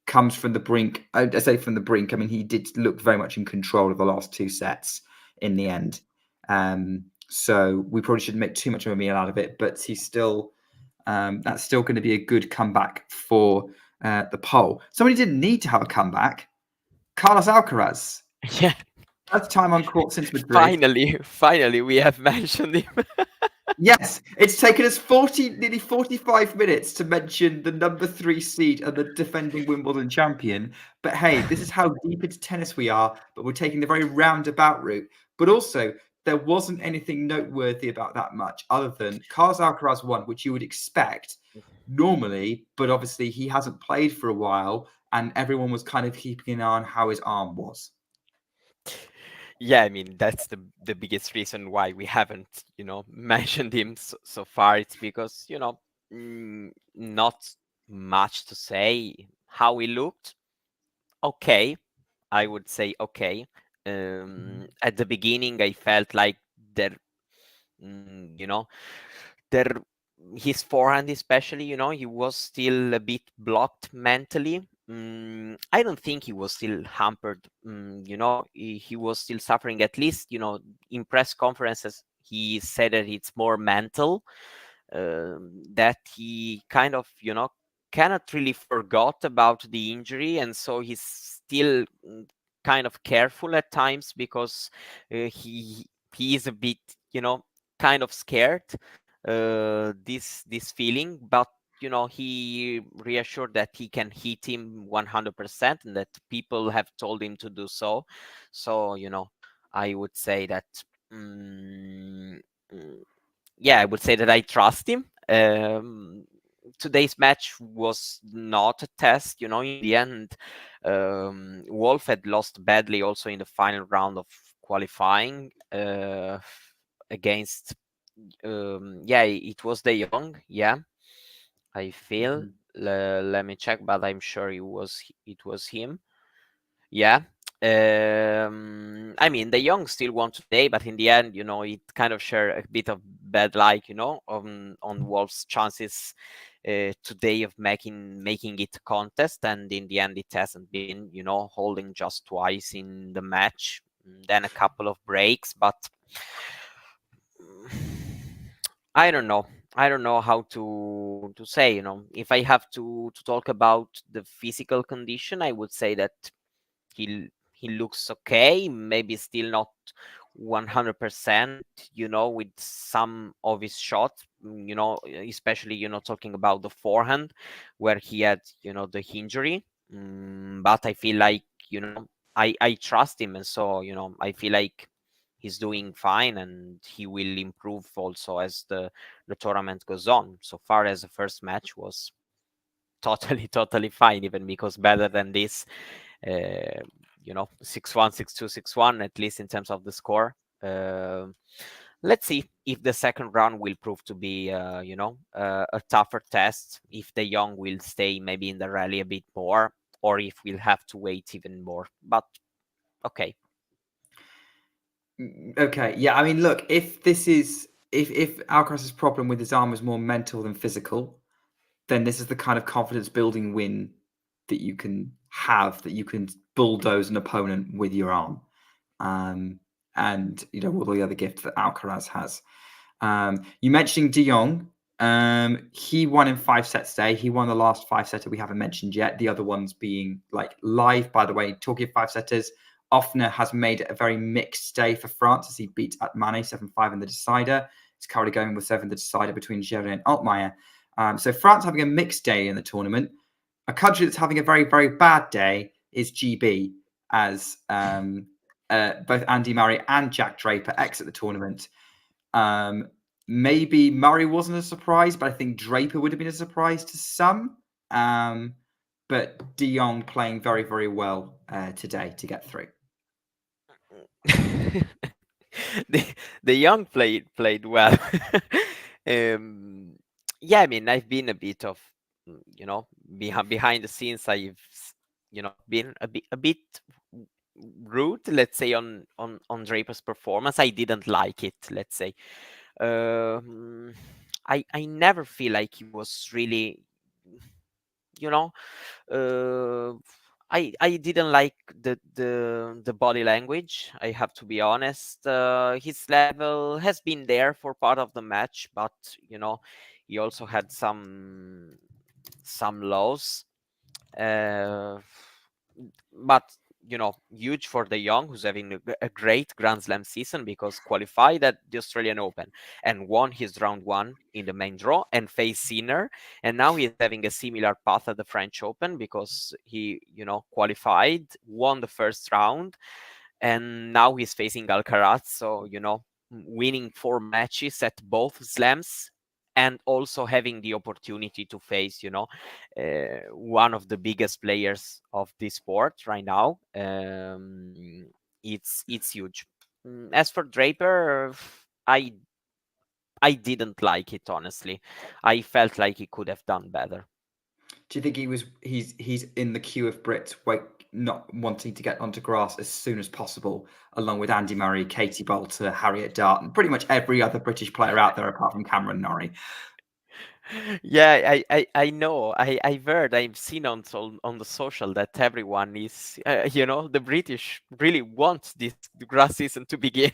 comes from the brink. I say from the brink. I mean, he did look very much in control of the last 2 sets in the end. So we probably shouldn't make too much of a meal out of it, but he's still. That's still going to be a good comeback for the poll. Somebody didn't need to have a comeback. Carlos Alcaraz. Yeah. First time on court since Madrid. Finally, we have mentioned him. Yes, it's taken us nearly 45 minutes to mention the number 3 seed and the defending Wimbledon champion. But hey, this is how deep into tennis we are, but we're taking the very roundabout route. But also, there wasn't anything noteworthy about that much other than Carlos Alcaraz won, which you would expect normally, but obviously he hasn't played for a while, and everyone was kind of keeping an eye on how his arm was. Yeah, I mean, that's the biggest reason why we haven't, mentioned him so far. It's because, not much to say. How he looked, okay, I would say okay. At the beginning, I felt like there, there, his forehand especially, he was still a bit blocked mentally. I don't think he was still hampered. He was still suffering. At least, in press conferences, he said that it's more mental. That he kind of, cannot really forgot about the injury, and so he's still kind of careful at times because he is a bit, kind of scared this feeling, but he reassured that he can hit him 100% and that people have told him to do so. So I would say that mm, mm, yeah, I would say that I trust him. Today's match was not a test, in the end. Wolf had lost badly also in the final round of qualifying against, yeah, it was De Jong, yeah, I feel. Mhm. Let me check, but I'm sure it was him. Yeah. I mean, the young still won today, but in the end, it kind of shared a bit of bad luck, on Wolves' chances today of making it a contest, and in the end, it hasn't been, holding just twice in the match, then a couple of breaks, but I don't know. I don't know how to say. If I have to talk about the physical condition, I would say that he looks okay, maybe still not 100%, with some of his shots, especially, talking about the forehand where he had, the injury. But I feel like, I trust him. And so, I feel like he's doing fine and he will improve also as the tournament goes on. So far as the first match was totally fine, even because better than this, uh, 6-1, 6-2, 6-1, at least in terms of the score. Let's see if the second round will prove to be, a tougher test, if the young will stay maybe in the rally a bit more, or if we'll have to wait even more. But okay. Okay, yeah. I mean, look, if Alcaraz's problem with his arm was more mental than physical, then this is the kind of confidence building win that you can have, that you can bulldoze an opponent with your arm. And all the other gifts that Alcaraz has. You mentioned De Jong. He won in 5 sets today. He won the last 5-setter we haven't mentioned yet. The other ones being like live, by the way. Talking of 5-setters, Offner has made it a very mixed day for France as he beat Atmane 7-5 in the decider. He's currently going with 7 the decider between Gerard and Altmaier. So France having a mixed day in the tournament. A country that's having a very, very bad day is GB, as both Andy Murray and Jack Draper exit the tournament. Maybe Murray wasn't a surprise, but I think Draper would have been a surprise to some. But De Jong playing very, very well today to get through. the young played well. Yeah, I mean, I've been a bit of, behind the scenes. I've been a bit rude, let's say, on Draper's performance. I didn't like it, let's say. I never feel like he was really, you know I didn't like the body language. I have to be honest. His level has been there for part of the match, but he also had some lows. Uh, but huge for De Jong, who's having a great Grand Slam season because qualified at the Australian Open and won his round one in the main draw and faced Sinner, and now he's having a similar path at the French Open because he qualified, won the first round, and now he's facing Alcaraz. So winning 4 matches at both slams and also having the opportunity to face one of the biggest players of this sport right now. It's huge. As for Draper, I didn't like it, honestly. I felt like he could have done better. Do you think he's in the queue of Brits not wanting to get onto grass as soon as possible, along with Andy Murray, Katie Bolter, Harriet Dart, and pretty much every other British player out there apart from Cameron Norrie? Yeah, I know. I've heard, I've seen on the social that everyone is, the British really want this the grass season to begin,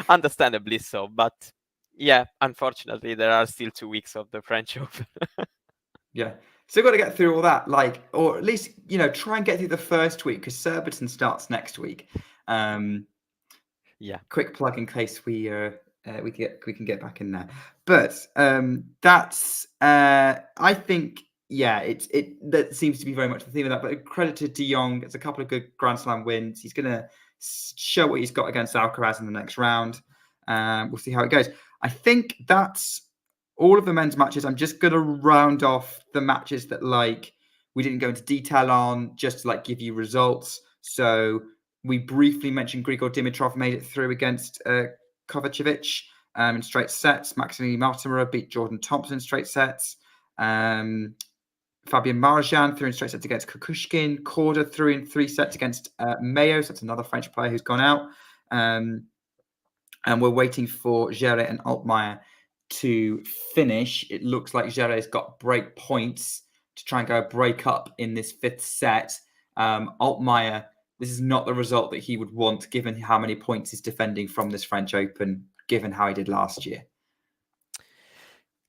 understandably so. But yeah, unfortunately, there are still 2 weeks of the French Open. Yeah. Still got to get through all that, like, or at least, you know, try and get through the first week because Surbiton starts next week. Yeah. Quick plug in case we can get back in there. But that's I think that seems to be very much the theme of that. But credit to De Jong, it's a couple of good Grand Slam wins. He's going to show what he's got against Alcaraz in the next round. We'll see how it goes. I think that's all of the men's matches. I'm just going to round off the matches that like we didn't go into detail on, just to like give you results. So we briefly mentioned Grigor Dimitrov made it through against Kovacevic in straight sets. Maximilian Martimura beat Jordan Thompson in straight sets. Fabian Marjan threw in straight sets against Kukushkin. Korda threw in 3 sets against Mayo. So that's another French player who's gone out. And we're waiting for Gere and Altmaier to finish. It looks like Gere's got break points to try and go break up in this 5th set. Altmaier, this is not the result that he would want given how many points he's defending from this French Open, given how he did last year.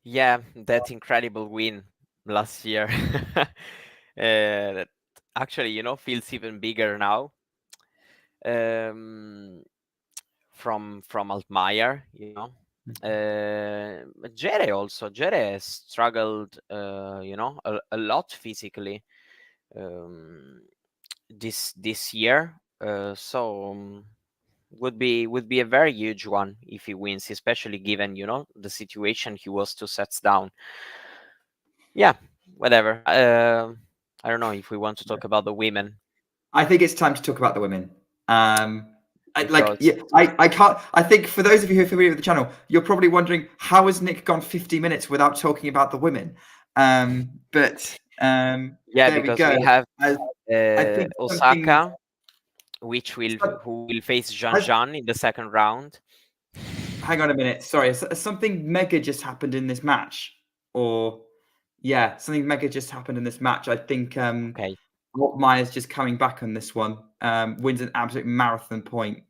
Yeah, that incredible win last year. That actually, you know, feels even bigger now. From Altmaier, you know. Jere also. Jere has struggled, you know, a lot physically this year. So would be a very huge one if he wins, especially given, you know, the situation he was 2 sets down. Yeah, whatever. I don't know if we want to talk about the women. I think it's time to talk about the women. I Because can't. I think for those of you who are familiar with the channel, you're probably wondering how has Nick gone 50 minutes without talking about the women. But yeah, there we because go. we have I think Osaka, who will face Jean in the second round. Hang on a minute. Sorry, something mega just happened in this match, or something mega just happened in this match. I think Okay. Altmaier's just coming back on this one. Wins an absolute marathon point.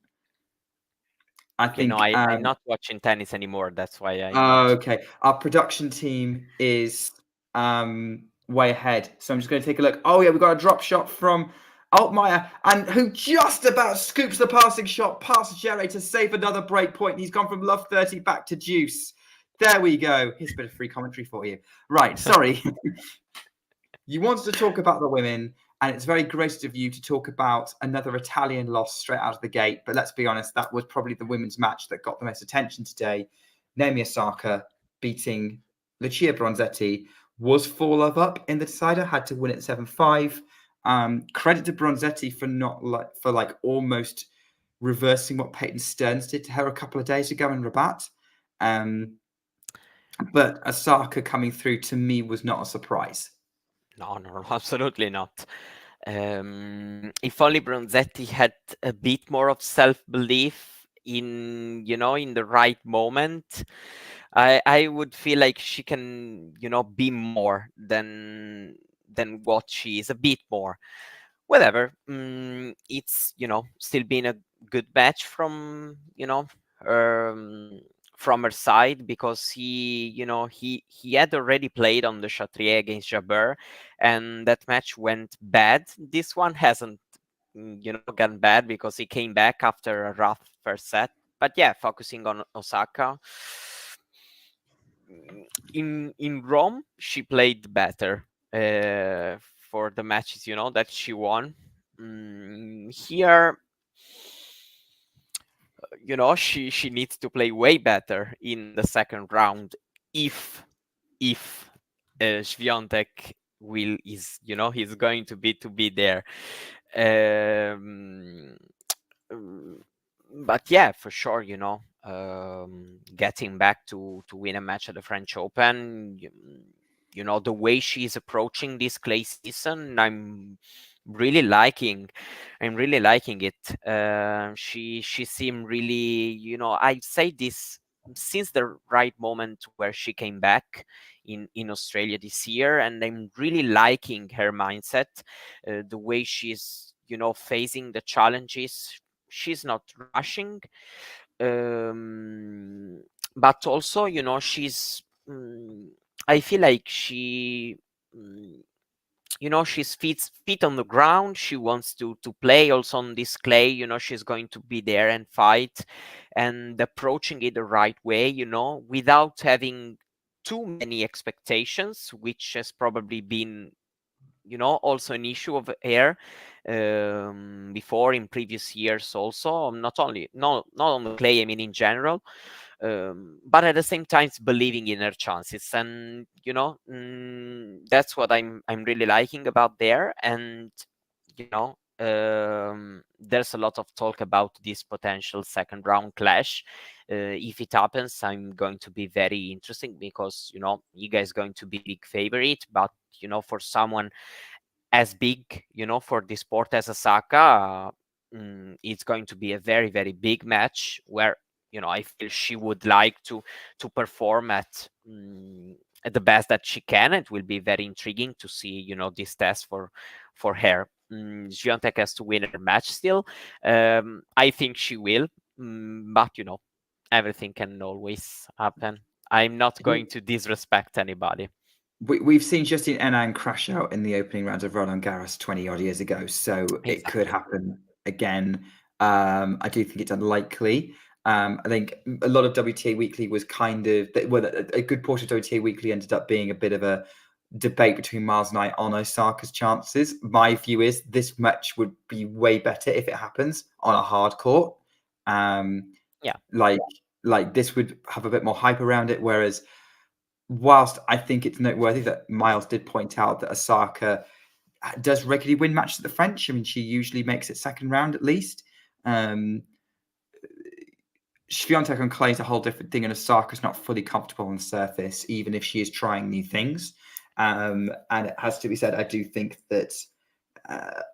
I think. No, I'm not watching tennis anymore. That's why I'm not. Okay. Our production team is way ahead, so I'm just going to take a look. Oh yeah, we got a drop shot from Altmaier, and who just about scoops the passing shot past Gere to save another break point. He's gone from love 30 back to deuce. There we go. Here's a bit of free commentary for you. Right, sorry. You wanted to talk about the women, and it's very gracious of you to talk about another Italian loss straight out of the gate. But let's be honest, that was probably the women's match that got the most attention today. Naomi Osaka beating Lucia Bronzetti. Was 4-love up in the decider, had to win it 7-5. Credit to Bronzetti for almost reversing what Peyton Stearns did to her a couple of days ago in Rabat. But Osaka coming through to me was not a surprise. No, absolutely not. If only Bronzetti had a bit more of self-belief in the right moment, I would feel like she can, be more than what she is, a bit more. Whatever. It's, still been a good match from her side, because he had already played on the Chatrier against Jabeur, and that match went bad. This one hasn't gone bad because he came back after a rough first set. But yeah, focusing on Osaka, in Rome she played better for the matches that she won. Here, she needs to play way better in the second round if Swiatek he's going to be there. But yeah, for sure, getting back to win a match at the French Open, the way she's approaching this clay season, I'm really liking it. She seemed really, I'd say this since the right moment where she came back in Australia this year, and I'm really liking her mindset, the way she's facing the challenges. She's not rushing, but also she's I feel like she she's feet on the ground. She wants to play also on this clay. She's going to be there and fight, and approaching it the right way, without having too many expectations, which has probably been also an issue of air before in previous years also, not on the clay, I mean in general. But at the same time believing in her chances, and that's what I'm really liking about there. And there's a lot of talk about this potential second round clash. If it happens, I'm going to be very interesting, because Iga is going to be big favorite, but for someone as big, for the sport as Osaka, it's going to be a very, very big match where, I feel she would like to perform at the best that she can. It will be very intriguing to see, this test for her. Swiatek has to win her match still. I think she will, but everything can always happen. I'm not going to disrespect anybody. We've seen Justine Henin crash out in the opening round of Roland Garros 20 odd years ago, so it could happen again. I do think it's unlikely. I think a lot of WTA Weekly was kind of, well, a good portion of WTA Weekly ended up being a bit of a debate between Miles and I on Osaka's chances. My view is this match would be way better if it happens on a hard court. Yeah. Like this would have a bit more hype around it, whereas whilst I think it's noteworthy that Miles did point out that Osaka does regularly win matches at the French. I mean, she usually makes it second round at least. Swiatek on clay is a whole different thing, and Osaka's not fully comfortable on the surface, even if she is trying new things. And it has to be said, I do think that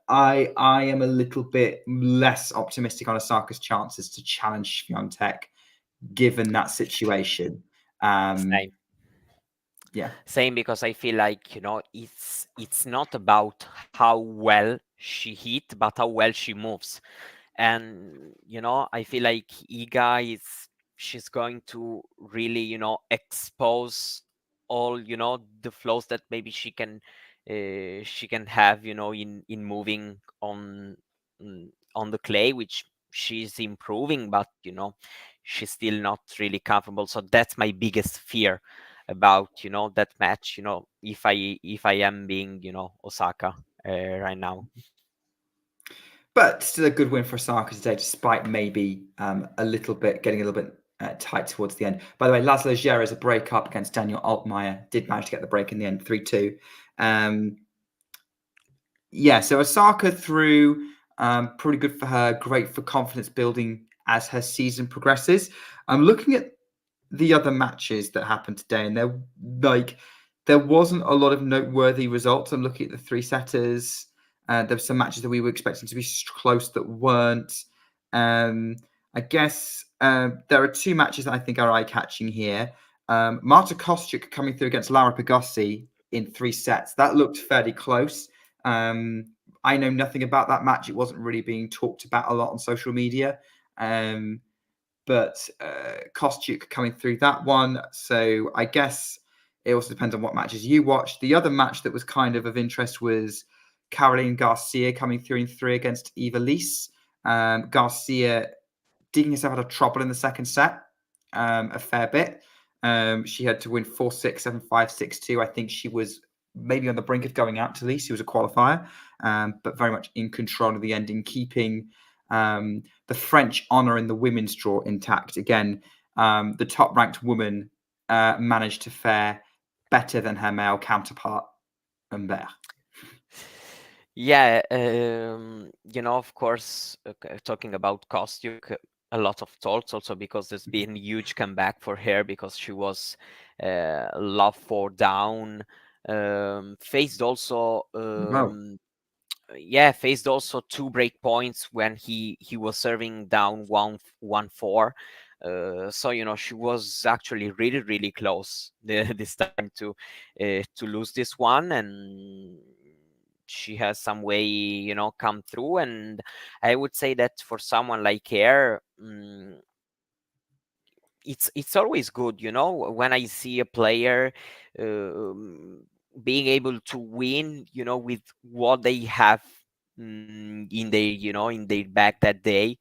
I am a little bit less optimistic on Osaka's chances to challenge Swiatek, given that situation. Same. Yeah. Same, because I feel like, it's not about how well she hit, but how well she moves. And, I feel like Iga she's going to really, expose all, the flaws that maybe she can have, in moving on the clay, which she's improving, but, she's still not really comfortable. So that's my biggest fear about that match, if I am being Osaka right now. But still a good win for Osaka today, despite maybe getting a little bit tight towards the end. By the way, Laszlo Djera's a break up against Daniel Altmaier did manage to get the break in the end, 3-2. So Osaka through, pretty good for her, great for confidence building as her season progresses. I'm looking at the other matches that happened today, and there wasn't a lot of noteworthy results. I'm looking at the three setters. There were some matches that we were expecting to be close that weren't. I guess there are two matches that I think are eye-catching here. Marta Kostyuk coming through against Lara Pigossi in 3 sets. That looked fairly close. I know nothing about that match. It wasn't really being talked about a lot on social media. But Kostyuk coming through that one. So I guess it also depends on what matches you watch. The other match that was kind of interest was Caroline Garcia coming through in 3 against Eva Lise. Garcia digging herself out of trouble in the second set a fair bit. She had to win 4-6, 7-5, 6-2. I think she was maybe on the brink of going out to Lise. She was a qualifier, but very much in control of the ending, keeping the French honour in the women's draw intact. Again, the top-ranked woman managed to fare better than her male counterpart, Humbert. Yeah, of course, talking about Kostyuk, a lot of thoughts also, because there's been huge comeback for her, because she was love 4 down, faced also faced also 2 break points when he was serving down 1-4. So she was actually really, really close this time to lose this one, and she has some way come through. And I would say that for someone like her, it's always good when I see a player being able to win, with what they have in their, in their bag that day,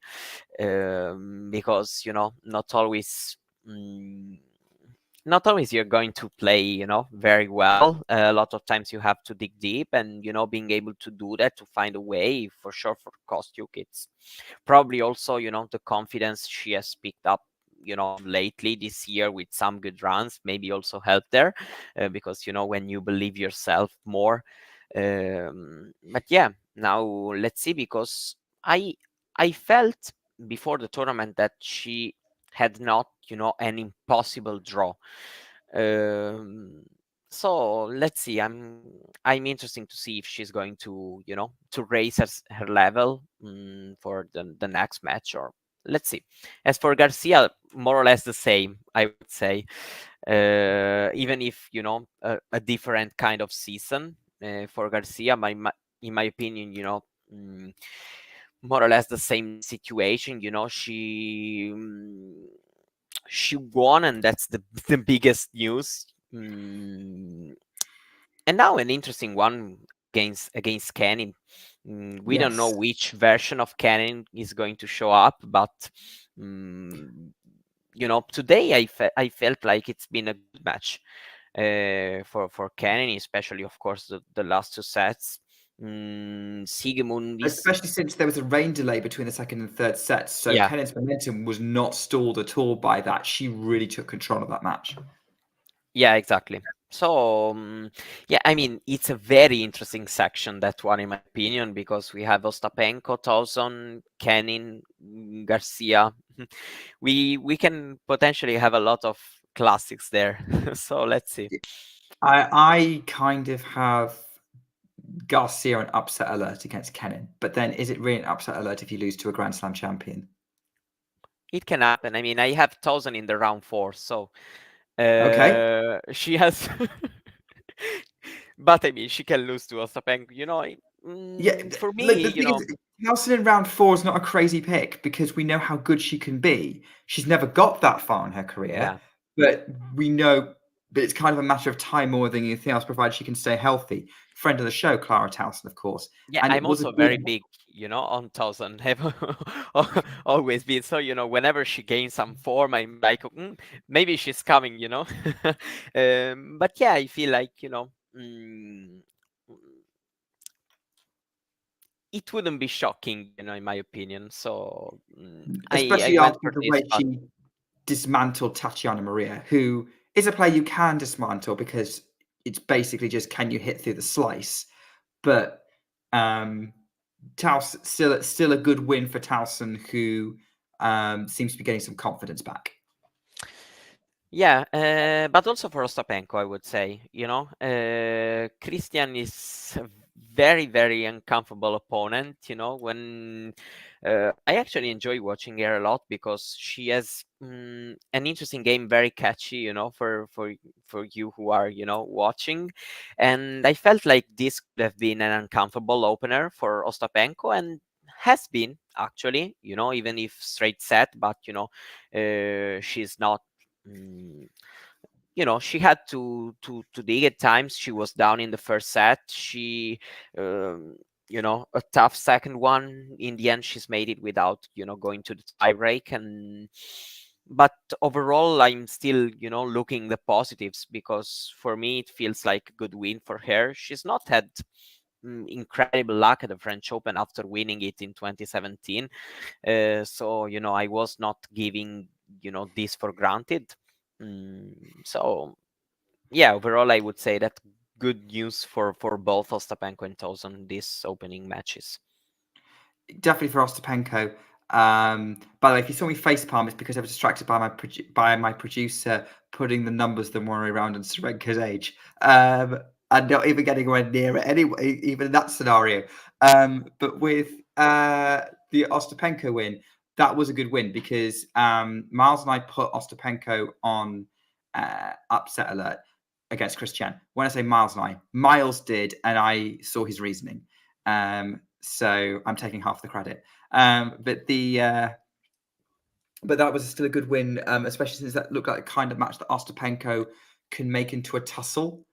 because mm, not always you're going to play, very well. A lot of times you have to dig deep, and being able to do that, to find a way, for sure, for Kostyuk, it's probably also, the confidence she has picked up, lately this year with some good runs, maybe also helped there, because when you believe yourself more. But yeah, now let's see, because I I felt before the tournament that she had not, an impossible draw. Um, so let's see. I'm interesting to see if she's going to, to raise her level, for the next match, or let's see. As for Garcia, more or less the same, I would say. Even if, a different kind of season, for Garcia, in my opinion, more or less the same situation. She won, and that's the the biggest news. And now an interesting one against Canning. We don't know Yes. which version of Canning is going to show up, but mm, today I felt like it's been a good match, for Canning, especially, of course, the last two sets. Sigemund is, Especially since there was a rain delay between the second and third sets, so yeah. Kennan's momentum was not stalled at all by that. She really took control of that match. Yeah, exactly. So, yeah, I mean, it's a very interesting section, that one, in my opinion, because we have Ostapenko, Towson, Kenin, Garcia. We can potentially have a lot of classics there. So let's see. I kind of have Garcia an upset alert against Kennan, but then is it really an upset alert if you lose to a Grand Slam champion? It can happen. I mean, I have Towson in the round 4, so Okay. she has. But I mean, she can lose to Ostapenko. Yeah, For look, me, the thing is, Nelson in round 4 is not a crazy pick because we know how good she can be. She's never got that far in her career, yeah. but we know, but it's kind of a matter of time more than anything else, provided she can stay healthy. Friend of the show, Clara Towson, of course. Yeah, And it I'm was a also good. very big, on Towson. Have always been. So, whenever she gains some form, I'm like, maybe she's coming. But yeah, I feel like, it wouldn't be shocking, in my opinion. So, I Especially went after for the this, way but she dismantled Tatiana Maria, who is a player you can dismantle because it's basically just can you hit through the slice. But Towson still a good win for Towson, who seems to be getting some confidence back. yeah, but also for Ostapenko, I would say, Christian is a very, very uncomfortable opponent, when I actually enjoy watching her a lot, because she has an interesting game, very catchy, for you who are, watching. And I felt like this could have been an uncomfortable opener for Ostapenko, and has been, actually, even if straight set, but, she's not. Mm, she had to dig at times. She was down in the first set. She a tough second one. In the end, she's made it without going to the tie break. And but overall, I'm still looking the positives, because for me it feels like a good win for her. She's not had incredible luck at the French Open after winning it in 2017. So I was not giving this for granted. So yeah, overall, I would say that good news for both Ostapenko and Towson, these opening matches. Definitely for Ostapenko. By the way, if you saw me facepalm, it's because I was distracted by my producer putting the numbers the one way around on Serenka's age, and not even getting anywhere near it anyway, even in that scenario. But with the Ostapenko win, that was a good win because Miles and I put Ostapenko on upset alert against Christian. When I say Miles and I, Miles did, and I saw his reasoning. So I'm taking half the credit. But that was still a good win, especially since that looked like the kind of match that Ostapenko can make into a tussle.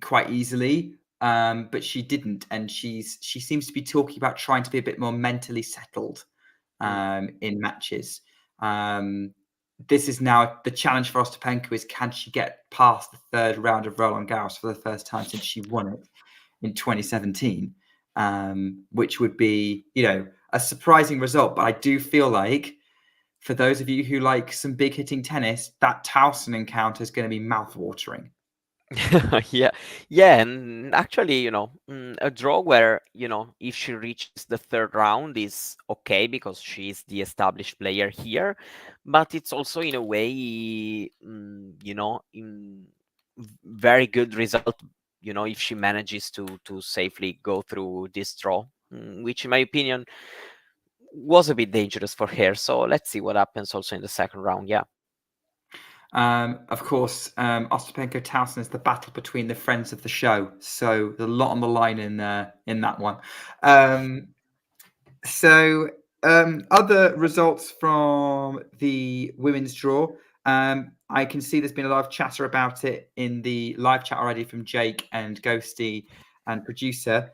quite easily, but she didn't, and she seems to be talking about trying to be a bit more mentally settled in matches. This is now the challenge for Ostapenko is, can she get past the third round of Roland Garros for the first time since she won it in 2017, which would be, a surprising result. But I do feel like, for those of you who like some big hitting tennis, that Towson encounter is going to be mouth-watering. Yeah, and actually, a draw where, if she reaches the third round is okay because she's the established player here, but it's also in a way, very good result, if she manages to safely go through this draw, which in my opinion was a bit dangerous for her. So let's see what happens also in the second round. Yeah. Of course, Ostapenko Towson is the battle between the friends of the show, so there's a lot on the line in that one. Other results from the women's draw. I can see there's been a lot of chatter about it in the live chat already from Jake and Ghosty and producer.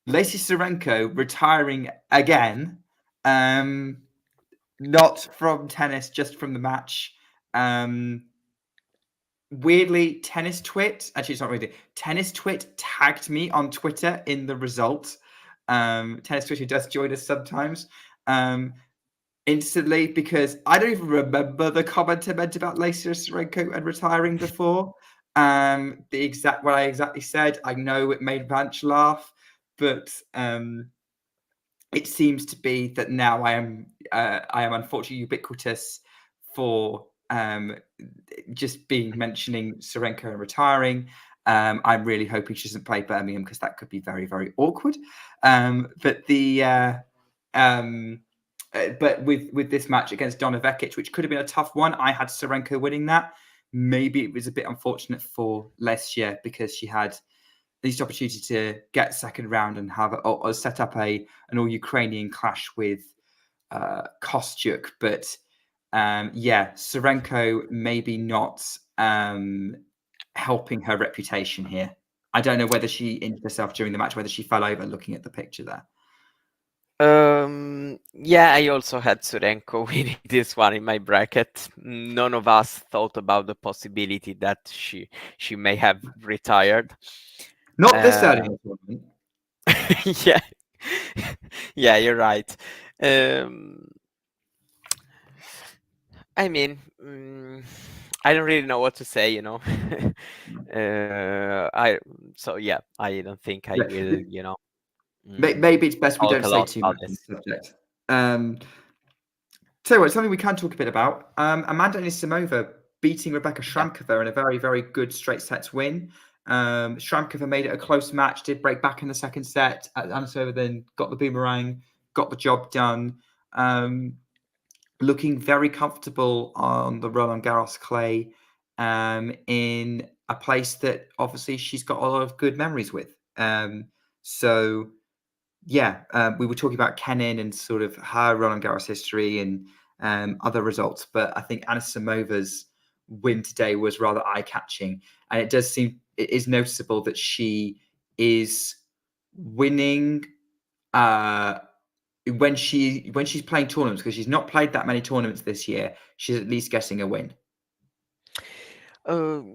Lacey Sarenko retiring again, not from tennis, just from the match. Weirdly, Tennis Twit, actually it's not really, Tennis Twit tagged me on Twitter in the result. Tennis Twit, who does join us sometimes, instantly, because I don't even remember the comment I meant about Lacey Sarenko and retiring before. What I exactly said, I know it made Vanch laugh, but it seems to be that now I am unfortunately ubiquitous for just mentioning Sarenko and retiring. I'm really hoping she doesn't play Birmingham because that could be very, very awkward. But with this match against Donna Vekic, which could have been a tough one, I had Sarenko winning that. Maybe it was a bit unfortunate for Lesia because she had the opportunity to get second round and have or set up an all Ukrainian clash with Kostyuk, but Sarenko maybe not helping her reputation here. I don't know whether she injured herself during the match, whether she fell over looking at the picture there. Yeah, I also had Sarenko winning this one in my bracket. None of us thought about the possibility that she may have retired. Not this early in the tournament. Yeah, yeah, you're right. I mean, I don't really know what to say, I don't think I will, maybe it's best we don't say too much on this the subject. So something we can talk a bit about. Amanda Anisimova beating Rebecca Shramkova in a very, very good straight sets win. Shramkova made it a close match, did break back in the second set. Anisimova then got the boomerang, got the job done. Looking very comfortable on the Roland Garros clay, in a place that obviously she's got a lot of good memories with. We were talking about Kenin and sort of her Roland Garros history and other results, but I think Anisimova's win today was rather eye-catching, and it is noticeable that she is winning when she's playing tournaments, because she's not played that many tournaments this year. She's at least getting a win.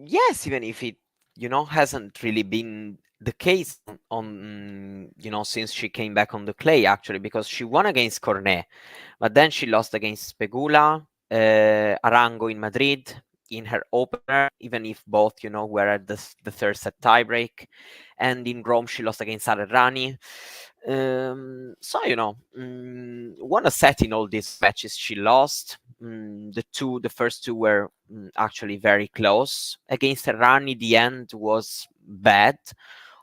Yes, even if it hasn't really been the case on since she came back on the clay, actually, because she won against Cornet, but then she lost against Pegula, Arango in Madrid in her opener, even if both were at the third set tiebreak, and in Rome she lost against Arerrani. Won a set in all these matches she lost. The first two were actually very close. Against Arerrani, the end was bad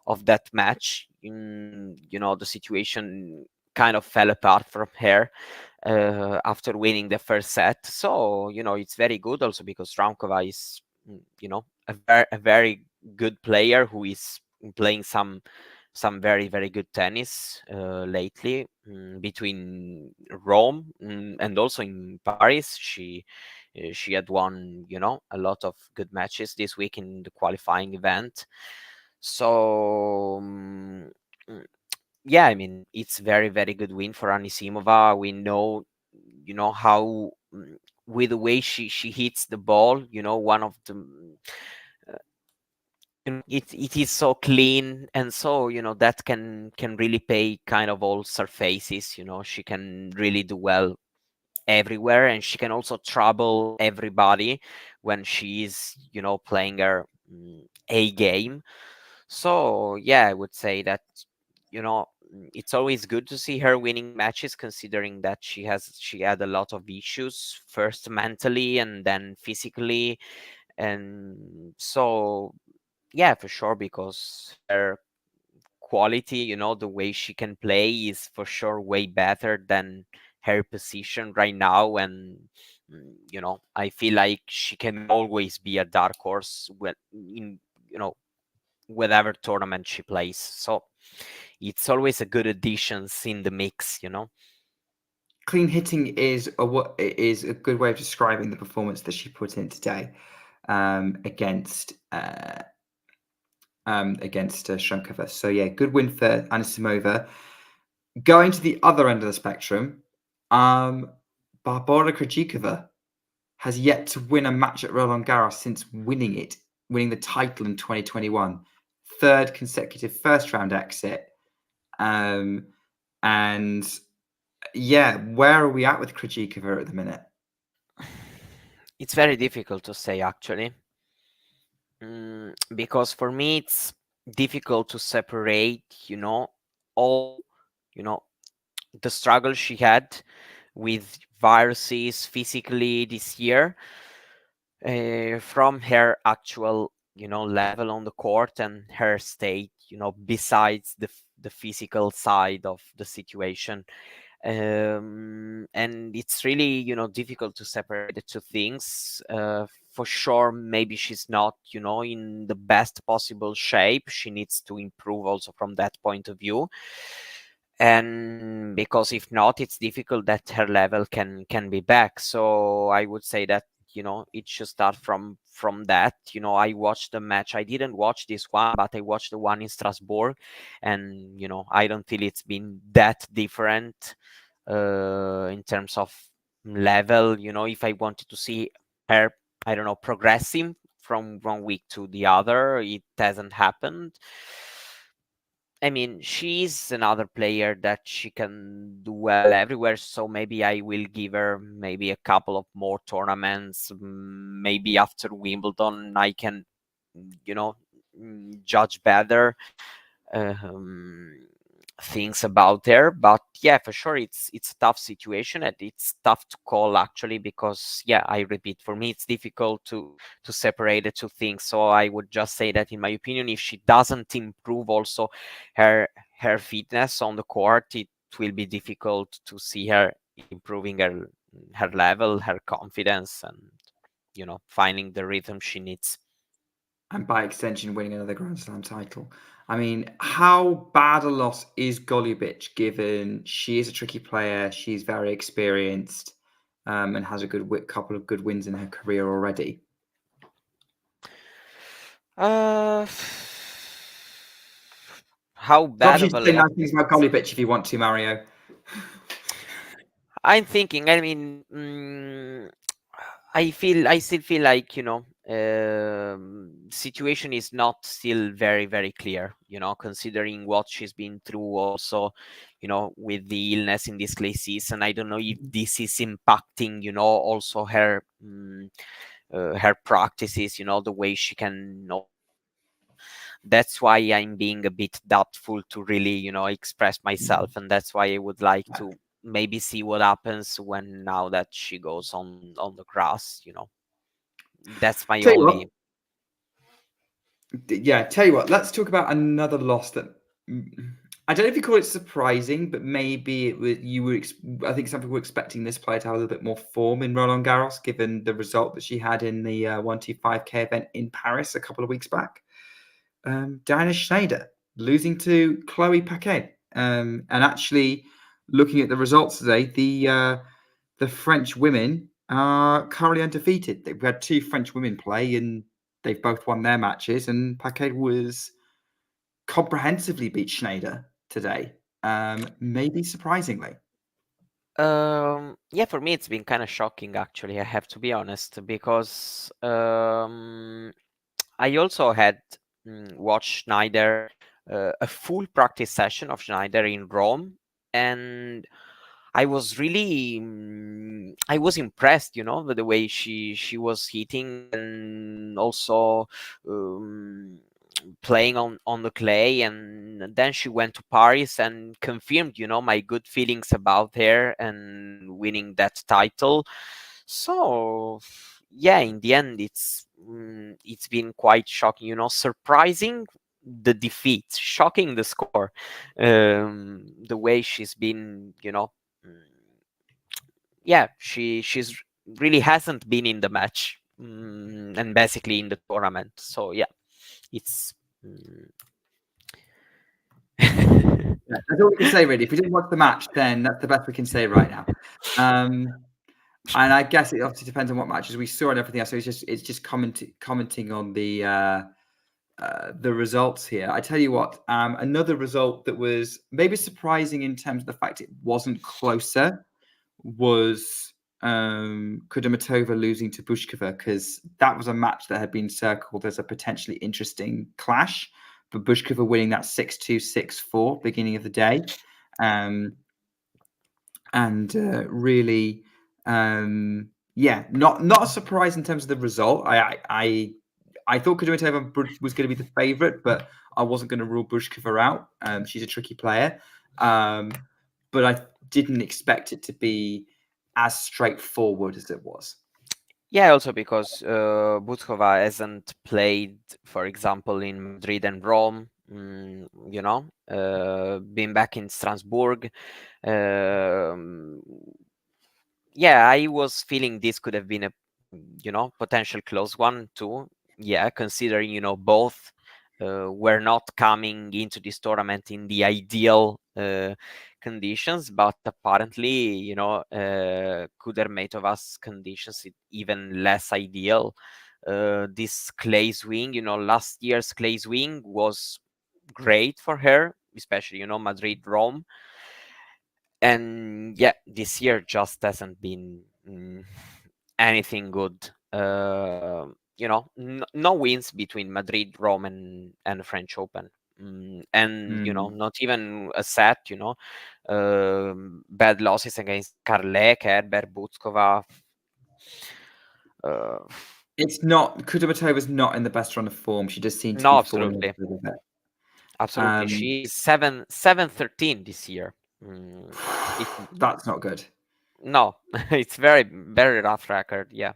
of that match. The situation kind of fell apart from her after winning the first set. So it's very good also because Shramkova is a very good player who is playing some some very very good tennis lately, between Rome, and also in Paris. She had won, a lot of good matches this week in the qualifying event. So yeah, I mean, it's very very good win for Anisimova. We know, how, with the way she hits the ball, one of the it is so clean, and so that can really play kind of all surfaces. She can really do well everywhere, and she can also trouble everybody when she is playing her A game. So yeah, I would say that it's always good to see her winning matches, considering that she had a lot of issues, first mentally and then physically. And so yeah, for sure, because her quality, the way she can play is for sure way better than her position right now. And I feel like she can always be a dark horse when in whatever tournament she plays. So it's always a good additions in the mix. Clean hitting is a good way of describing the performance that she put in today, against Shrunkova. So yeah, good win for Anisimova. Going to the other end of the spectrum, Barbora Krejcikova has yet to win a match at Roland Garros since winning the title in 2021. Third consecutive first round exit. And yeah, where are we at with Krejcikova at the minute? It's very difficult to say, actually, because for me it's difficult to separate all the struggle she had with viruses physically this year, from her actual level on the court and her state, besides the physical side of the situation. And it's really difficult to separate the two things. For sure, maybe she's not in the best possible shape. She needs to improve also from that point of view. And because if not, it's difficult that her level can be back. So I would say that it should start from that. I watched the match. I didn't watch this one, but I watched the one in Strasbourg, and I don't feel it's been that different in terms of level. If I wanted to see her, I don't know, progressing from one week to the other, it hasn't happened. I mean, she's another player that she can do well everywhere. So maybe I will give her maybe a couple of more tournaments. Maybe after Wimbledon, I can, judge better things about her. But yeah, for sure, it's a tough situation, and it's tough to call, actually, because yeah, I repeat, for me it's difficult to separate the two things. So I would just say that, in my opinion, if she doesn't improve also her fitness on the court, it will be difficult to see her improving her level, her confidence, and finding the rhythm she needs. And by extension, winning another Grand Slam title. I mean, how bad a loss is Golubic, given she is a tricky player, she's very experienced, and has a couple of good wins in her career already? Uh, how bad Obviously, of a say loss? nice things about Golubic if you want to, Mario. I'm thinking. I mean, I still feel like situation is not still very very clear. Considering what she's been through, also, with the illness in this clay season. I don't know if this is impacting, also her her practices. The way she can also train. That's why I'm being a bit doubtful to really, express myself, and that's why I would like to maybe see what happens when now that she goes on the grass. That's my Tell you what, only. tell you what, let's talk about another loss that I don't know if you call it surprising, but maybe I think some people were expecting this player to have a little bit more form in Roland Garros, given the result that she had in the 125K event in Paris a couple of weeks back. Diana Schneider. losing to Chloe Paquet. And actually, looking at the results today, the French women are currently undefeated. We've had 2 French women play, and they've both won their matches. And Paquet was comprehensively beat Schneider today, maybe surprisingly. Yeah, for me it's been kind of shocking actually, I have to be honest, because I also had watched Schneider, a full practice session of Schneider in Rome, and I was really I was impressed, with the way she was hitting, and also playing on the clay. And then she went to Paris and confirmed, my good feelings about her and winning that title. So yeah, in the end, it's been quite shocking, surprising the defeat, shocking the score, the way she's been, yeah, she's really hasn't been in the match, and basically in the tournament. So yeah, it's Yeah, that's all we can say, really. If we didn't watch the match, then that's the best we can say right now. And I guess it obviously depends on what matches we saw and everything else. So it's just commenting on the results here. I tell you what, another result that was maybe surprising in terms of the fact it wasn't closer was Kudermetova losing to Bushkova, because that was a match that had been circled as a potentially interesting clash, but Bushkova winning that 6-2, 6-4 beginning of the day. And really, yeah, not a surprise in terms of the result. I thought Kudermetova was going to be the favourite, but I wasn't going to rule Bushkova out. She's a tricky player, but I didn't expect it to be as straightforward as it was. Yeah, also because Butkova hasn't played, for example, in Madrid and Rome. Been back in Strasbourg. Yeah, I was feeling this could have been a potential close one too. Yeah, considering both were not coming into this tournament in the ideal conditions, but apparently Kudermetova's conditions even less ideal. This clay swing, last year's clay swing was great for her, especially Madrid, Rome. And yeah, this year just hasn't been anything good. No wins between Madrid, Rome, and French Open. And not even a set. Bad losses against Karle, Kerber, Butskova. It's not Kudermetova's not in the best run of form. She does seem to No, be falling absolutely, a little bit. absolutely. She's 7-13 this year. That's not good. No, it's very, very rough record. Yeah.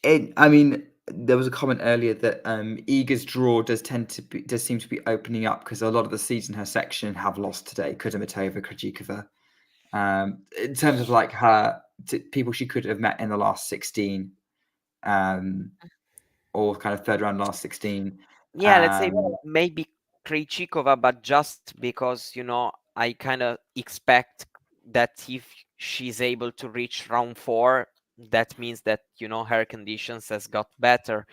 I mean, there was a comment earlier that Iga's draw does seem to be opening up, because a lot of the seeds in her section have lost today. Kudermetova, Krejcikova. In terms of like people she could have met in the last 16, or kind of third round last 16. Yeah, let's say maybe Krejcikova, but just because, I kind of expect that if she's able to reach round 4, that means that, her conditions has got better.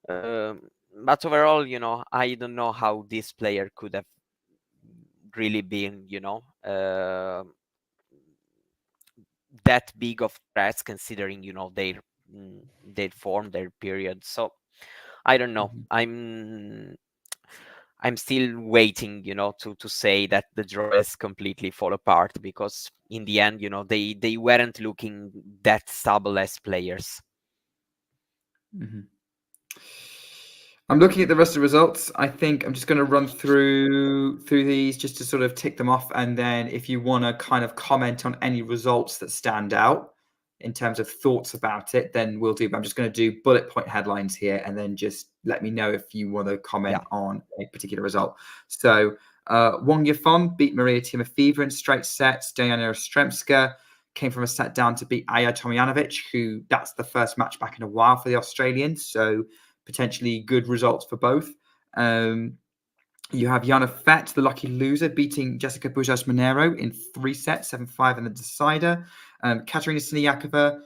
But overall, I don't know how this player could have really been, that big of threats, considering, their form, their period. So I don't know. I'm still waiting, to say that the draw is completely fall apart, because in the end, they weren't looking that stable as players. I'm looking at the rest of the results. I think I'm just going to run through these just to sort of tick them off, and then if you want to kind of comment on any results that stand out in terms of thoughts about it, then we'll do. But I'm just going to do bullet point headlines here, and then just let me know if you want to comment on a particular result. So Wang Yifan beat Maria Timofeeva in straight sets. Diana Ostremska came from a set down to beat Aya Tomjanovic, who that's the first match back in a while for the Australians. So potentially good results for both. You have Yana Fett, the lucky loser, beating Jessica Bujas-Monero in 3 sets, 7-5 in the decider. Katerina Siniakova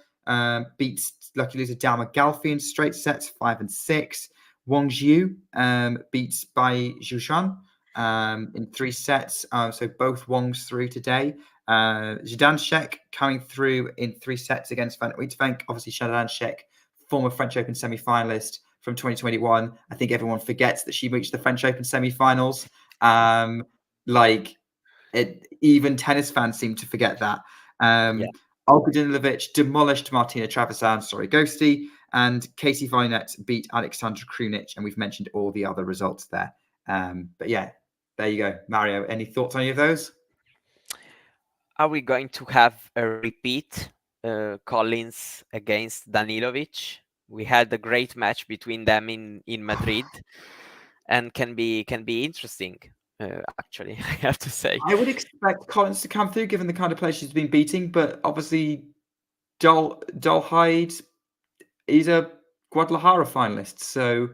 beats lucky loser Dalma Galfi in straight sets, 5 and 6. Wang Zhu beats Bai Zhushan in 3 sets. So both Wongs through today. Zidanšek coming through in 3 sets against Van Uytvanck. Obviously, Zidanšek, former French Open semi-finalist from 2021. I think everyone forgets that she reached the French Open semi-finals. Even tennis fans seem to forget that. Olga Danilovic demolished Martina Trevisan, Ghosty, and Katie Vinet beat Alexandra Krunic, and we've mentioned all the other results there. But yeah, there you go. Mario, any thoughts on any of those? Are we going to have a repeat Collins against Danilovic? We had a great match between them in Madrid, and can be interesting. Actually, I have to say. I would expect Collins to come through, given the kind of players she's been beating. But obviously, Dolhide is a Guadalajara finalist, so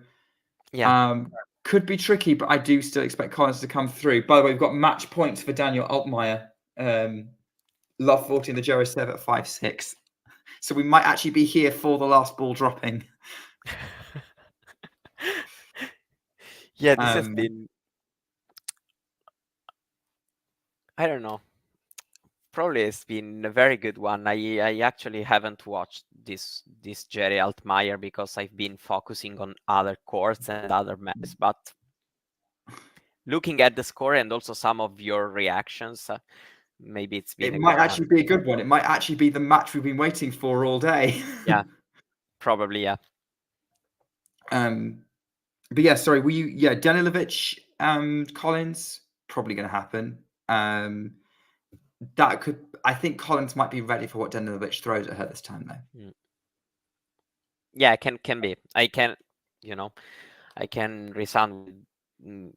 could be tricky. But I do still expect Collins to come through. By the way, we've got match points for Daniel Altmaier. Love 40 in the Giro serve at 5-6. So we might actually be here for the last ball dropping. Yeah, this has been, I don't know, probably it's been a very good one. I actually haven't watched this Jerry Altmaier because I've been focusing on other courts and other matches. But looking at the score and also some of your reactions, maybe it's been. It might actually be a good one. It might actually be the match we've been waiting for all day. Yeah, probably, yeah. But yeah, sorry, Danilovic, Collins, probably going to happen. I think Collins might be ready for what Danilovic throws at her this time, though. Yeah, can be. I can resound with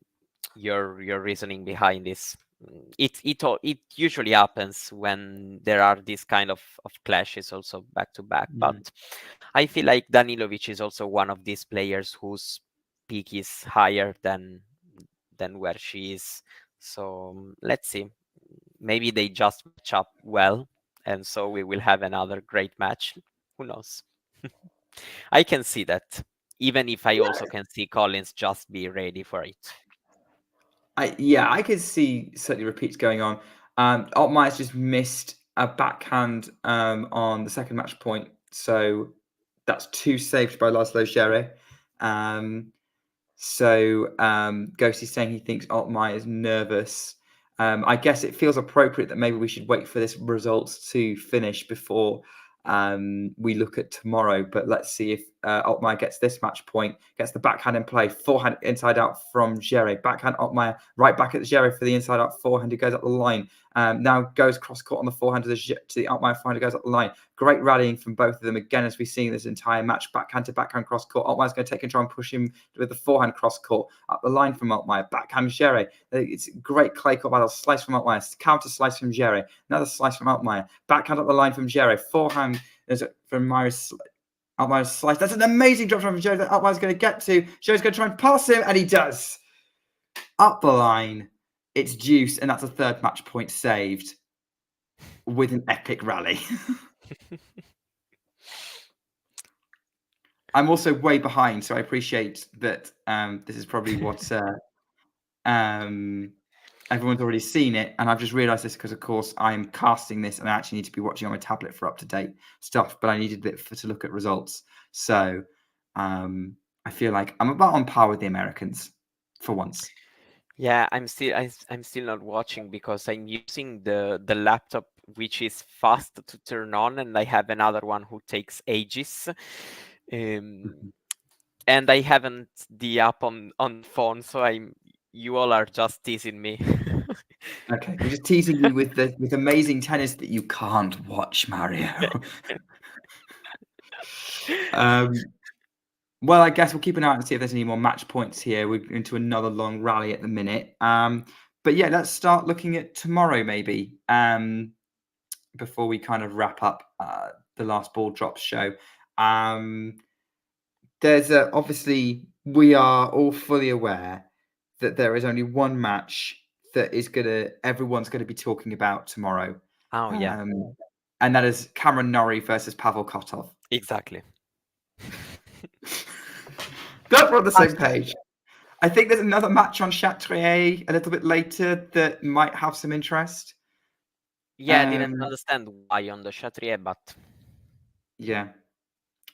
your reasoning behind this. It usually happens when there are these kind of clashes also back to back. But I feel like Danilovic is also one of these players whose peak is higher than where she is. So let's see. Maybe they just match up well, and so we will have another great match. Who knows? I can see that, even if I also can see Collins just be ready for it. I could see certainly repeats going on. Altmaier's just missed a backhand on the second match point, so that's 2 saved by Laszlo Djere. Ghosty saying he thinks Altmaier is nervous. I guess it feels appropriate that maybe we should wait for this results to finish before we look at tomorrow. But let's see if Altmaier gets this match point, gets the backhand in play, forehand inside out from Djere. Backhand Altmaier right back at the Djere for the inside out forehand who goes up the line. Now goes cross court on the forehand to the Altmaier forehand who goes up the line. Great rallying from both of them again, as we've seen this entire match. Backhand to backhand cross court. Altmaier's going to take control and push him with the forehand cross court up the line from Altmaier. Backhand Djere. It's great clay court battle. Slice from Altmaier. Counter slice from Djere. Another slice from Altmaier. Backhand up the line from Djere. Forehand from Altmaier's slice. That's an amazing drop from Djere that Altmaier's going to get to. Djere's going to try and pass him, and he does. Up the line. It's deuce, and that's a third match point saved with an epic rally. I'm also way behind, so I appreciate that this is probably what everyone's already seen it. And I've just realized this because, of course, I'm casting this and I actually need to be watching on my tablet for up-to-date stuff, but I needed it to look at results. So I feel like I'm about on par with the Americans for once. Yeah, I'm still not watching because I'm using the laptop, which is fast to turn on, and I have another one who takes ages. And I haven't the app on phone, so you all are just teasing me. Okay, we're just teasing you with amazing tennis that you can't watch, Mario. Well, I guess we'll keep an eye out and see if there's any more match points here. We're into another long rally at the minute. But yeah, let's start looking at tomorrow maybe before we kind of wrap up the last ball drops show. There's obviously, we are all fully aware that there is only one match that everyone's gonna be talking about tomorrow. Oh yeah, And that is Cameron Norrie versus Pavel Kotov. exactly. Glad we're on the same page. I think there's another match on Chatrier a little bit later that might have some interest. Yeah, I didn't understand why on the Chatrier, but yeah.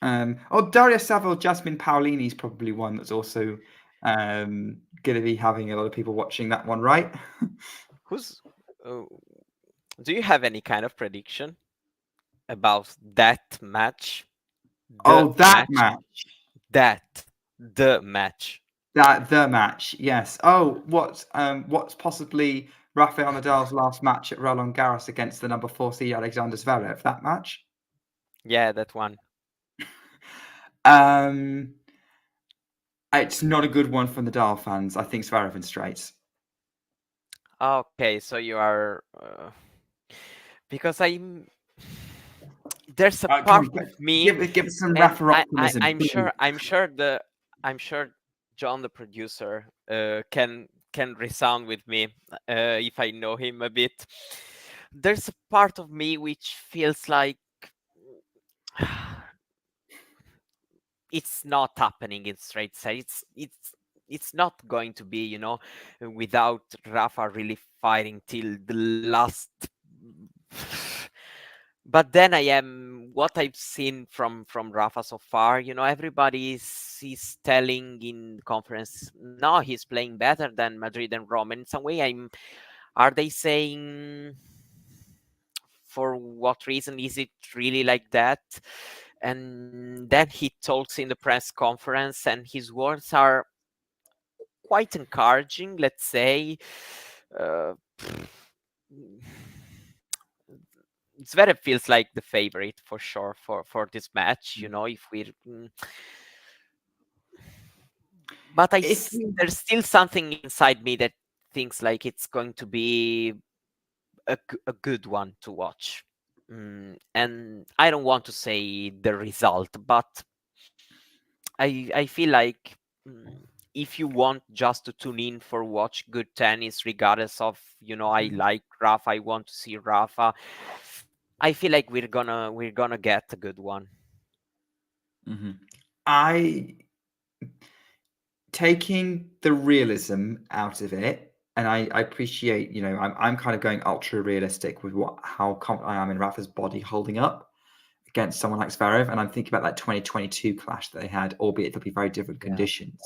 Daria Saville, Jasmine Paolini is probably one that's also going to be having a lot of people watching that one, right? who's? Do you have any kind of prediction about that match? That match. The match. The match, yes. What's possibly Rafael Nadal's last match at Roland Garros against the number 4 seed Alexander Zverev? That match. Yeah, that one. It's not a good one for Nadal fans. I think Zverev in straights. Okay, so you are because there's a part of me. Give us some Rafa optimism. I'm sure John, the producer, can resound with me if I know him a bit. There's a part of me which feels like it's not happening in straight set. It's not going to be, without Rafa really fighting till the last. But then what I've seen from Rafa so far, everybody is telling in conference, no, he's playing better than Madrid and Rome. And in some way, are they saying for what reason? Is it really like that? And then he talks in the press conference, and his words are quite encouraging, let's say. Zverev feels like the favorite for sure for this match, if we but there's still something inside me that thinks like it's going to be a good one to watch. And I don't want to say the result, but I feel like if you want just to tune in for watch good tennis, regardless of I like Rafa, I want to see Rafa, I feel like we're gonna get a good one. I taking the realism out of it, and I appreciate, I'm kind of going ultra realistic with how confident I am in Rafa's body holding up against someone like Zverev, and I'm thinking about that 2022 clash that they had, albeit they'll be very different conditions.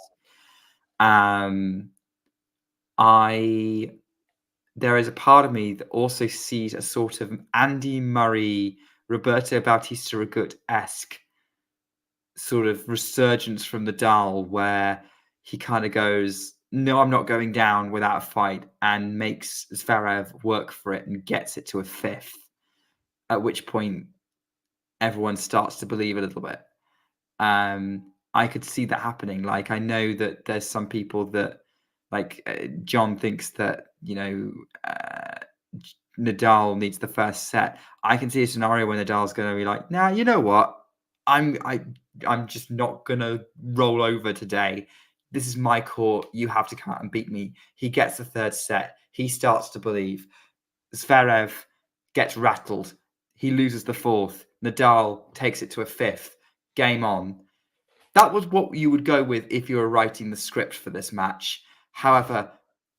There is a part of me that also sees a sort of Andy Murray, Roberto Bautista Agut-esque sort of resurgence from Nadal, where he kind of goes, no, I'm not going down without a fight, and makes Zverev work for it and gets it to a fifth, at which point everyone starts to believe a little bit. I could see that happening. Like, I know that there's some people that, like John thinks that, Nadal needs the first set. I can see a scenario where Nadal's going to be like, nah, you know what? I'm just not going to roll over today. This is my court. You have to come out and beat me. He gets the third set. He starts to believe. Zverev gets rattled. He loses the fourth. Nadal takes it to a fifth. Game on. That was what you would go with if you were writing the script for this match. However,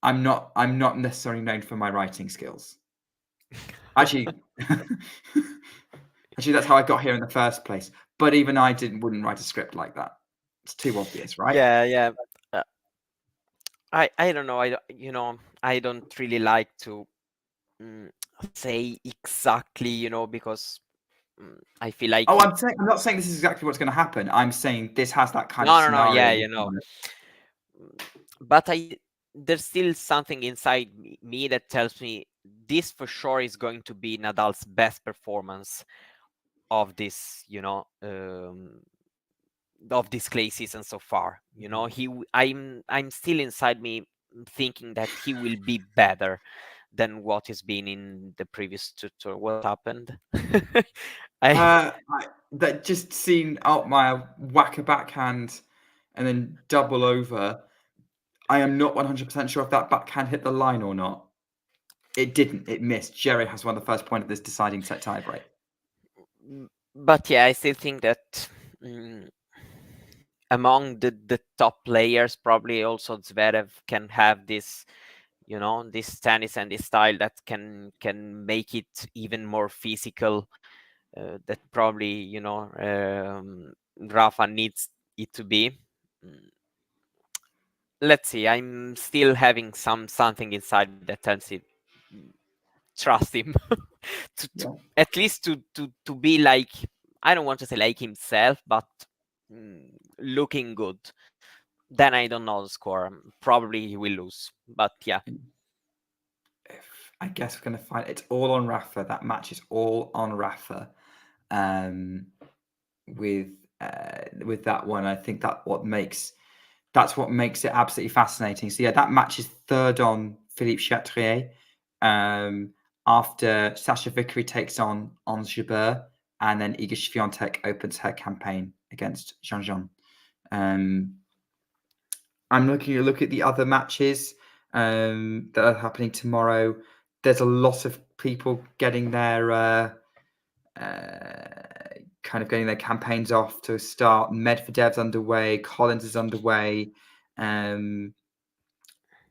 I'm not necessarily known for my writing skills. Actually, that's how I got here in the first place. But even I wouldn't write a script like that. It's too obvious, right? Yeah. I don't know. I don't really like to say exactly, because I feel like. I'm not saying this is exactly what's going to happen. I'm saying this has that kind of scenario. No. But there's still something inside me that tells me this for sure is going to be Nadal's best performance of this, of this clay season so far. I'm still inside me thinking that he will be better than what has been in the previous tutor. What happened? That just seen Altmaier whack a backhand and then double over. I am not 100% sure if that backhand hit the line or not. It didn't. It missed. Jerry has won the first point of this deciding set tiebreak. But yeah, I still think that among the top players, probably also Zverev can have this, this tennis and this style that can make it even more physical. That probably Rafa needs it to be. Let's see. I'm still having something inside me that tells it trust him to at least to be like, I don't want to say like himself, but looking good. Then I don't know the score. Probably he will lose, but yeah. I guess we're going to find it's all on Rafa. That match is all on Rafa. With that one, I think that's what makes it absolutely fascinating. So yeah, that match is third on Philippe Chatrier. After Sasha Vickery takes on Jabeur, and then Iga Swiatek opens her campaign against Jean. I'm looking at the other matches that are happening tomorrow. There's a lot of people getting their getting their campaigns off to start. Medvedev's underway. Collins is underway.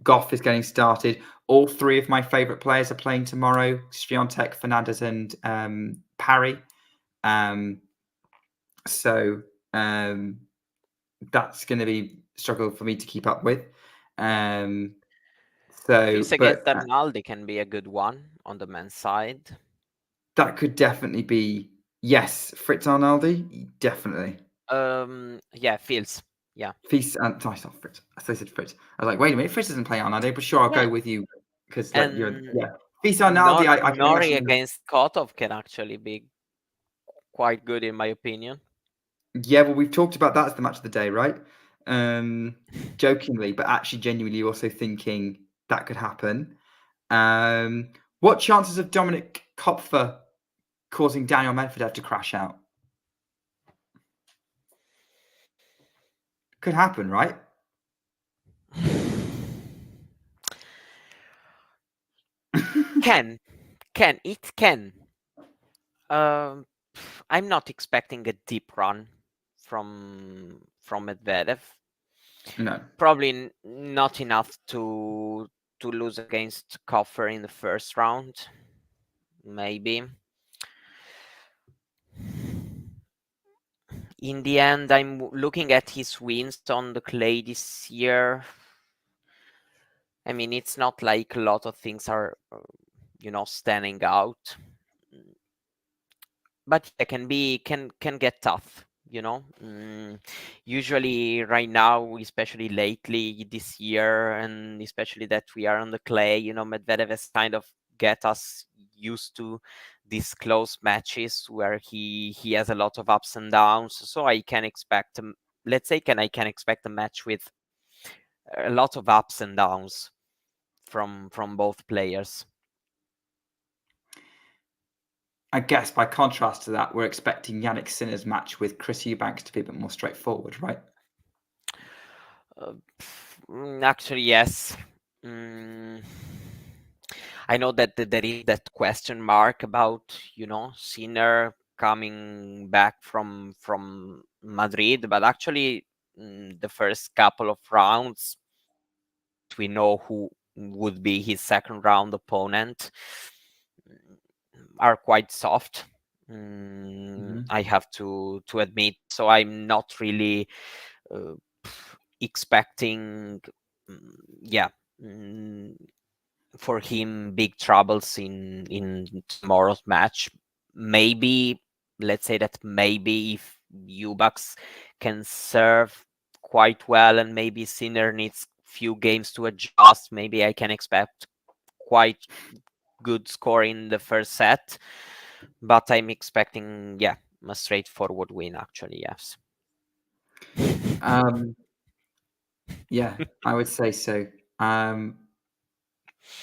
Goff is getting started. All three of my favorite players are playing tomorrow: Swiatek, Fernandez, and Parry. So that's going to be a struggle for me to keep up with. Fils against Arnaldi can be a good one on the men's side. That could definitely be, yes, Fritz Arnaldi, definitely. Yeah, Fils. Yeah. Fils and no, it's not Fritz. I said Fritz. I was like, wait a minute, Fritz doesn't play Arnaldi, but sure, I'll go with you because like you're Fils Arnaldi. I can Nori against Kotov can actually be quite good in my opinion. Yeah, well, we've talked about that as the match of the day, right? Jokingly, but actually genuinely also thinking that could happen. What chances of Dominic Kopfer causing Daniel Medvedev to crash out? Could happen, right? It can. I'm not expecting a deep run from Medvedev. No, probably not enough to lose against Kopfer in the first round. Maybe. In the end, I'm looking at his wins on the clay this year. I mean, it's not like a lot of things are, standing out. But it can get tough, Usually right now, especially lately this year, and especially that we are on the clay, Medvedev has kind of get us used to these close matches where he has a lot of ups and downs. So I can expect, I can expect a match with a lot of ups and downs from both players. I guess by contrast to that, we're expecting Yannick Sinner's match with Chris Eubanks to be a bit more straightforward, right? Actually, yes. I know that there is that question mark about, Sinner coming back from Madrid, but actually the first couple of rounds, we know who would be his second round opponent, are quite soft. I have to admit. So I'm not really expecting, for him big troubles in tomorrow's match. Maybe, let's say that maybe if Eubanks can serve quite well and maybe Sinner needs few games to adjust, maybe I can expect quite good score in the first set. But I'm expecting, a straightforward win, actually, yes. Yeah, I would say so.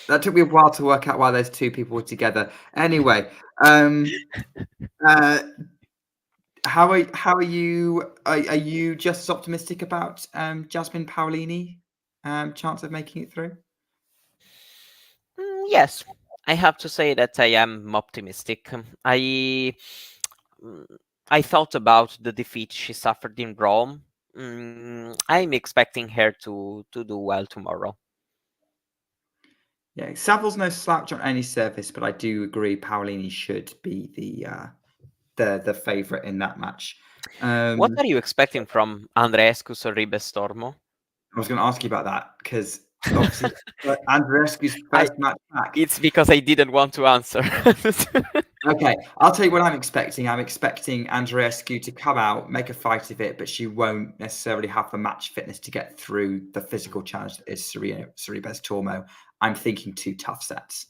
That took me a while to work out why those two people were together. Anyway, how are you? Are you just as optimistic about Jasmine Paolini? chance of making it through? Yes, I have to say that I am optimistic. Mm, I thought about the defeat she suffered in Rome. I'm expecting her to do well tomorrow. Yeah, Savills no slouch on any surface, but I do agree Paolini should be the favourite in that match. What are you expecting from Andreescu Sorribe Stormo? I was going to ask you about that because obviously Andreescu's I first match back. It's because I didn't want to answer. Okay, I'll tell you what I'm expecting. I'm expecting Andreescu to come out, make a fight of it, but she won't necessarily have the match fitness to get through the physical challenge that is Sorribes Tormo. I'm thinking 2 tough sets.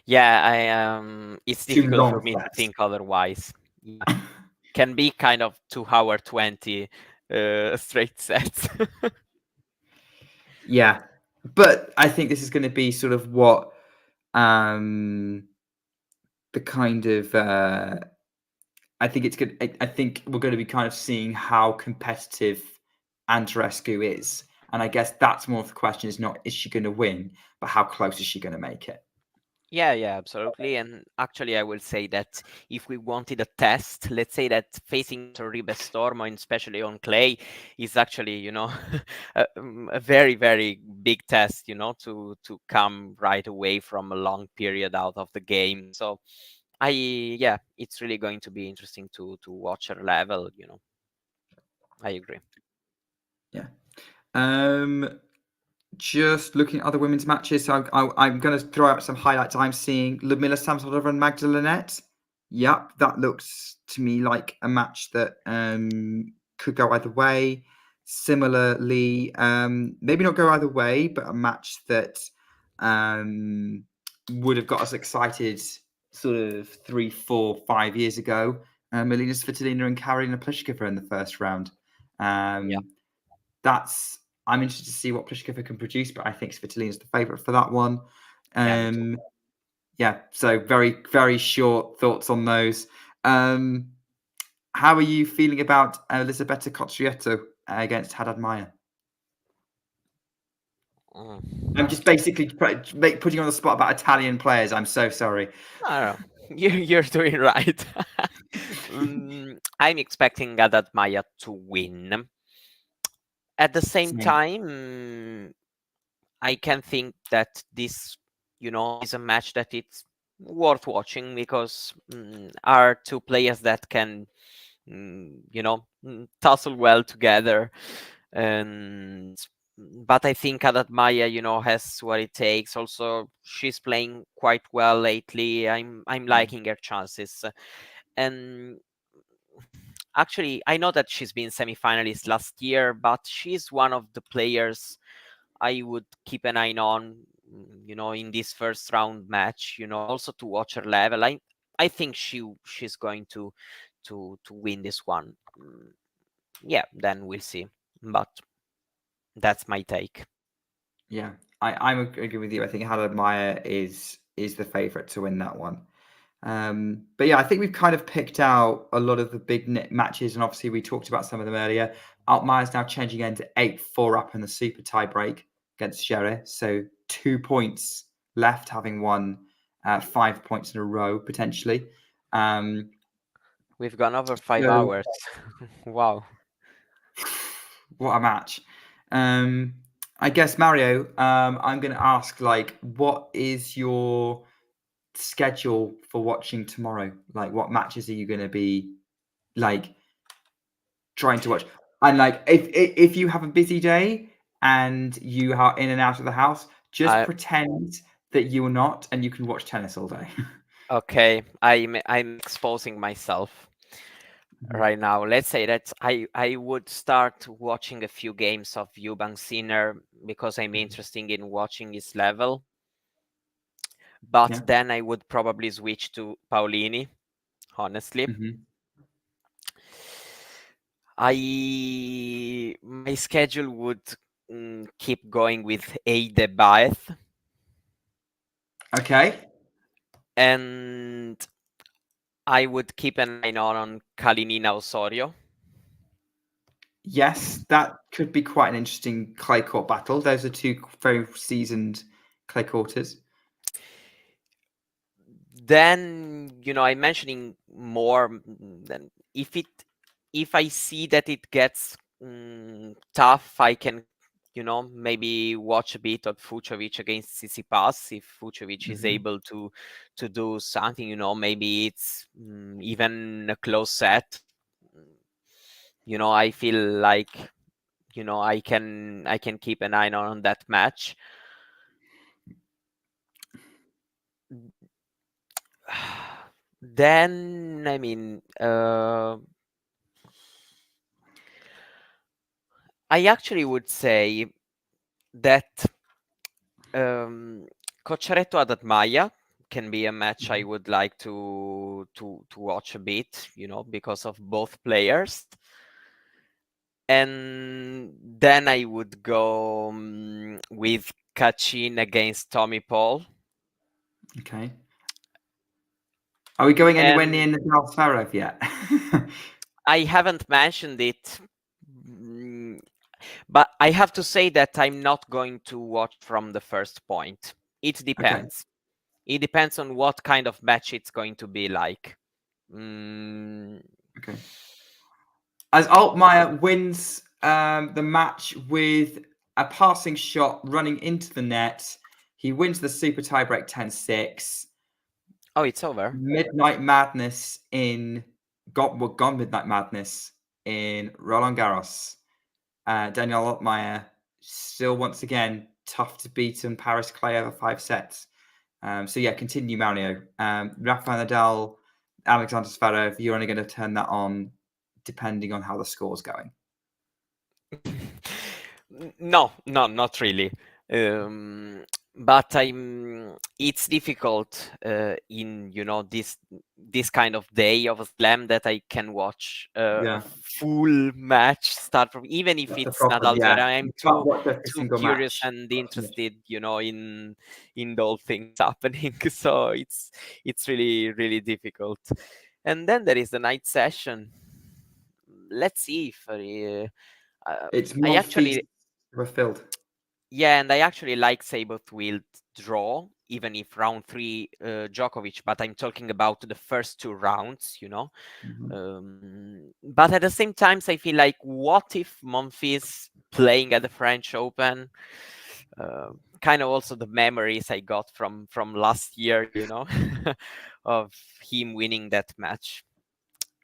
Yeah, it's 2 difficult for long me to sets. think otherwise. Yeah. Can be kind of 2-hour 20 straight sets. Yeah, but I think this is going to be sort of what the kind of I think it's good. I think we're going to be kind of seeing how competitive Andreescu is, and I guess that's more of the question: is not is she going to win, but how close is she going to make it? Yeah, absolutely. And actually, I will say that if we wanted a test, let's say that facing Torribe Stormo, and especially on clay, is actually, a very, very big test, to come right away from a long period out of the game. So it's really going to be interesting to watch her level, I agree. Yeah. Just looking at other women's matches, so I'm going to throw out some highlights. I'm seeing Ludmila Samsonova and Magdalenette. Yep, that looks to me like a match that could go either way. Similarly, maybe not go either way, but a match that would have got us excited sort of 3, 4, 5 years ago. Melina Svitolina and Karolina Pliskova in the first round. I'm interested to see what Pliskova can produce, but I think Svitolina is the favourite for that one. Me too. Yeah, so very, very short thoughts on those. How are you feeling about Elisabetta Cottrietto against Haddad Maia? I'm just basically putting you on the spot about Italian players. I'm so sorry. No, you're doing right. I'm expecting Haddad Maia to win. At the same Same. time, I can think that this, is a match that it's worth watching because are two players that can, tussle well together. And but I think that Maya, has what it takes. Also, she's playing quite well lately. I'm liking her chances. And actually, I know that she's been semi-finalist last year, but she's one of the players I would keep an eye on, in this first round match. Also to watch her level. I think she's going to win this one. Yeah, then we'll see. But that's my take. Yeah, I'm agree with you. I think Haddad Maia is the favourite to win that one. But yeah, I think we've kind of picked out a lot of the big matches, and obviously we talked about some of them earlier. Altmaier's now changing into 8-4 up in the super tie break against Scherer, so 2 points left, having won 5 points in a row potentially. We've gone over 5 hours. Wow. What a match. I guess Mario, I'm going to ask, what is your schedule for watching tomorrow? Like, what matches are you going to be trying to watch? And if you have a busy day and you are in and out of the house, just pretend that you are not, and you can watch tennis all day. Okay, I'm exposing myself right now. Let's say that I would start watching a few games of Eubank Sinner because I'm interested in watching his level. But then I would probably switch to Paolini, honestly. My schedule would keep going with Eide Baeth. Okay. And I would keep an eye on Kalinina Osorio. Yes, that could be quite an interesting clay court battle. Those are two very seasoned clay courters. Then I'm mentioning more than if I see that it gets tough, I can maybe watch a bit of Fucsovics against Tsitsipas if Fucsovics is able to do something. Maybe it's even a close set. I feel like I can keep an eye on that match. Then I mean, I actually would say that Cocciaretto Adatmaya can be a match I would like to watch a bit, because of both players. And then I would go with Kachin against Tommy Paul. Okay. Are we going anywhere near Nadal Zverev yet? I haven't mentioned it, but I have to say that I'm not going to watch from the first point. It depends. Okay. It depends on what kind of match it's going to be like. Okay. As Altmaier wins the match with a passing shot running into the net, he wins the super tiebreak 10-6. Oh, it's over. Midnight Madness in gone Midnight Madness in Roland Garros. Daniel Altmaier still once again tough to beat in Paris clay over 5 sets. So yeah, continue Mario. Rafael Nadal, Alexander Zverev, you're only going to turn that on depending on how the score's going. No, not really. But it's difficult in this kind of day of a slam that I can watch a full match start from, even if it's Nadal Zverev. I'm too curious and interested, in the whole things happening. So it's really, really difficult. And then there is the night session. Let's see if it's I actually refilled. Yeah, and I actually like Seiboth will draw, even if round 3 Djokovic, but I'm talking about the first 2 rounds, but at the same time, I feel like, what if Monfils playing at the French Open? Kind of also the memories I got from last year, of him winning that match.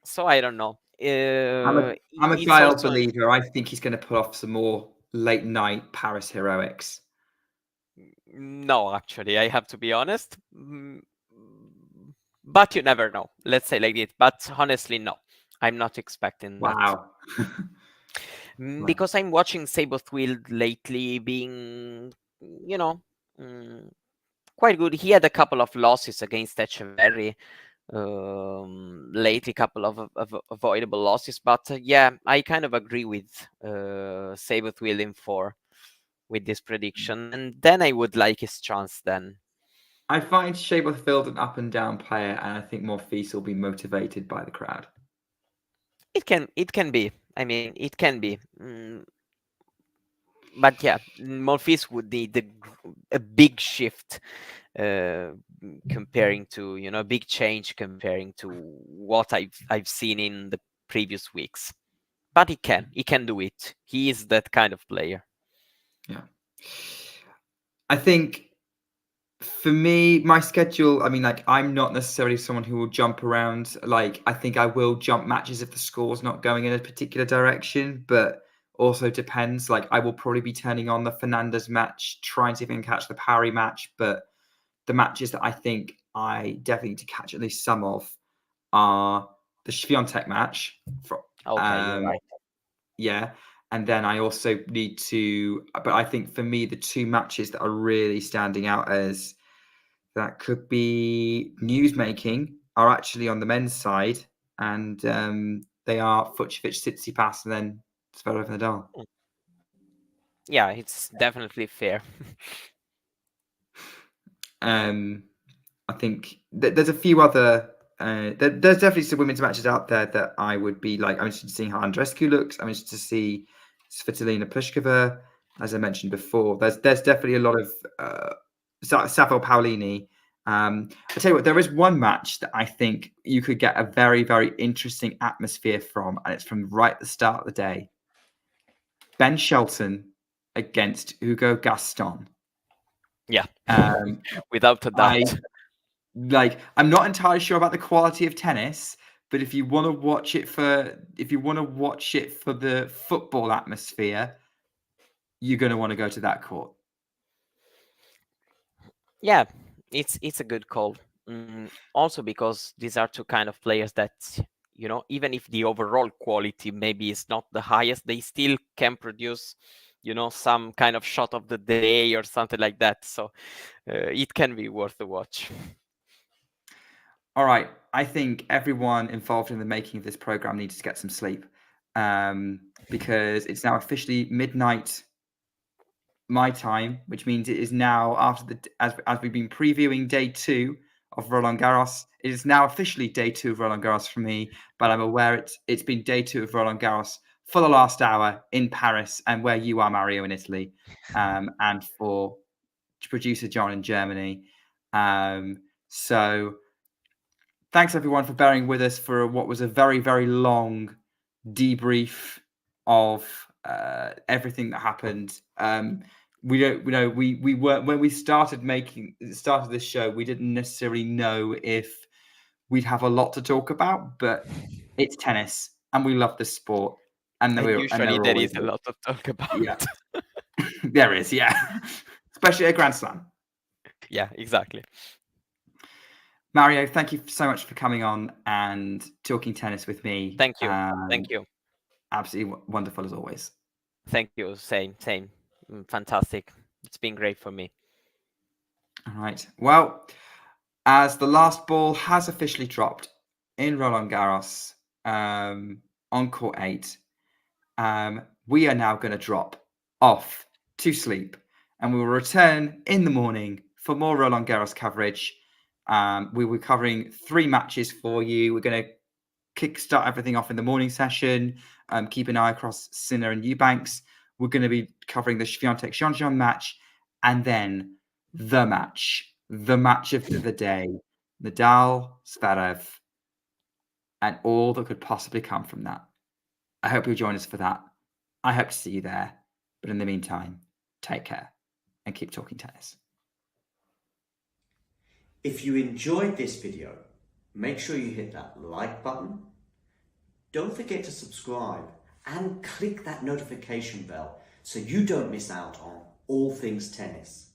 So I don't know. I'm a Gael believer. I think he's going to pull off some more late night Paris heroics. No, actually, I have to be honest. But you never know. Let's say like it. But honestly, no, I'm not expecting that. Wow. Because I'm watching Seiboth Wild lately being, quite good. He had a couple of losses against Echeverry lately, couple of avoidable losses. But yeah, I kind of agree with Seiboth Wild in 4 with this prediction. And then I would like his chance then. I find Seiboth Wild an up and down player, and I think Monfils will be motivated by the crowd. It can be. I mean, it can be. But yeah, Monfils would need a big shift comparing to, a big change comparing to what I've seen in the previous weeks. But he can do it. He is that kind of player. Yeah. I think for me, my schedule, I mean, like, I'm not necessarily someone who will jump around. Like, I think I will jump matches if the score's not going in a particular direction, but also depends. Like, I will probably be turning on the Fernandez match, trying to see if I can catch the Parry match. But the matches that I think I definitely need to catch at least some of are the Swiatek match. Okay, you're right. Yeah. And then I also need to, but I think for me, the 2 matches that are really standing out as that could be newsmaking are actually on the men's side, and they are Fucsovics, Tsitsipas, and then Zverev Nadal. Yeah, it's definitely fair. I think there's a few other there's definitely some women's matches out there that I would be like. I'm interested in seeing how Andreescu looks. I'm interested to see Svitolina Pliskova, as I mentioned before. There's definitely a lot of Savo Paolini. I tell you what, there is one match that I think you could get a very, very interesting atmosphere from, and it's from right at the start of the day. Ben Shelton against Hugo Gaston. Yeah, without a I'm doubt. not entirely sure about the quality of tennis, but if you want to watch it for the football atmosphere, you're going to want to go to that court. Yeah, it's a good call. Also because these are two kind of players that, even if the overall quality maybe is not the highest, they still can produce, some kind of shot of the day or something like that. So it can be worth a watch. All right. I think everyone involved in the making of this program needs to get some sleep, because it's now officially midnight my time, which means it is now after as we've been previewing day 2 of Roland Garros. It is now officially day 2 of Roland Garros for me, but I'm aware it's been day 2 of Roland Garros for the last hour in Paris and where you are, Mario, in Italy, and for producer John in Germany. So thanks everyone for bearing with us for what was a very, very long debrief of everything that happened. We weren't, when we started this show, we didn't necessarily know if we'd have a lot to talk about, but it's tennis and we love the sport. And Usually there always is a lot to talk about. Yeah. There is, yeah. Especially a Grand Slam. Yeah, exactly. Mario, thank you so much for coming on and talking tennis with me. Thank you. Thank you. Absolutely wonderful as always. Thank you. Same. Fantastic. It's been great for me. All right. Well, as the last ball has officially dropped in Roland Garros, on court 8, we are now going to drop off to sleep, and we will return in the morning for more Roland Garros coverage. We were covering 3 matches for you. We're going to kickstart everything off in the morning session. Keep an eye across Sinner and Eubanks. We're going to be covering the Swiatek Jean match, and then the match of the day, Nadal, Zverev, and all that could possibly come from that. I hope you'll join us for that. I hope to see you there. But in the meantime, take care and keep talking tennis. If you enjoyed this video, make sure you hit that like button. Don't forget to subscribe and click that notification bell so you don't miss out on all things tennis.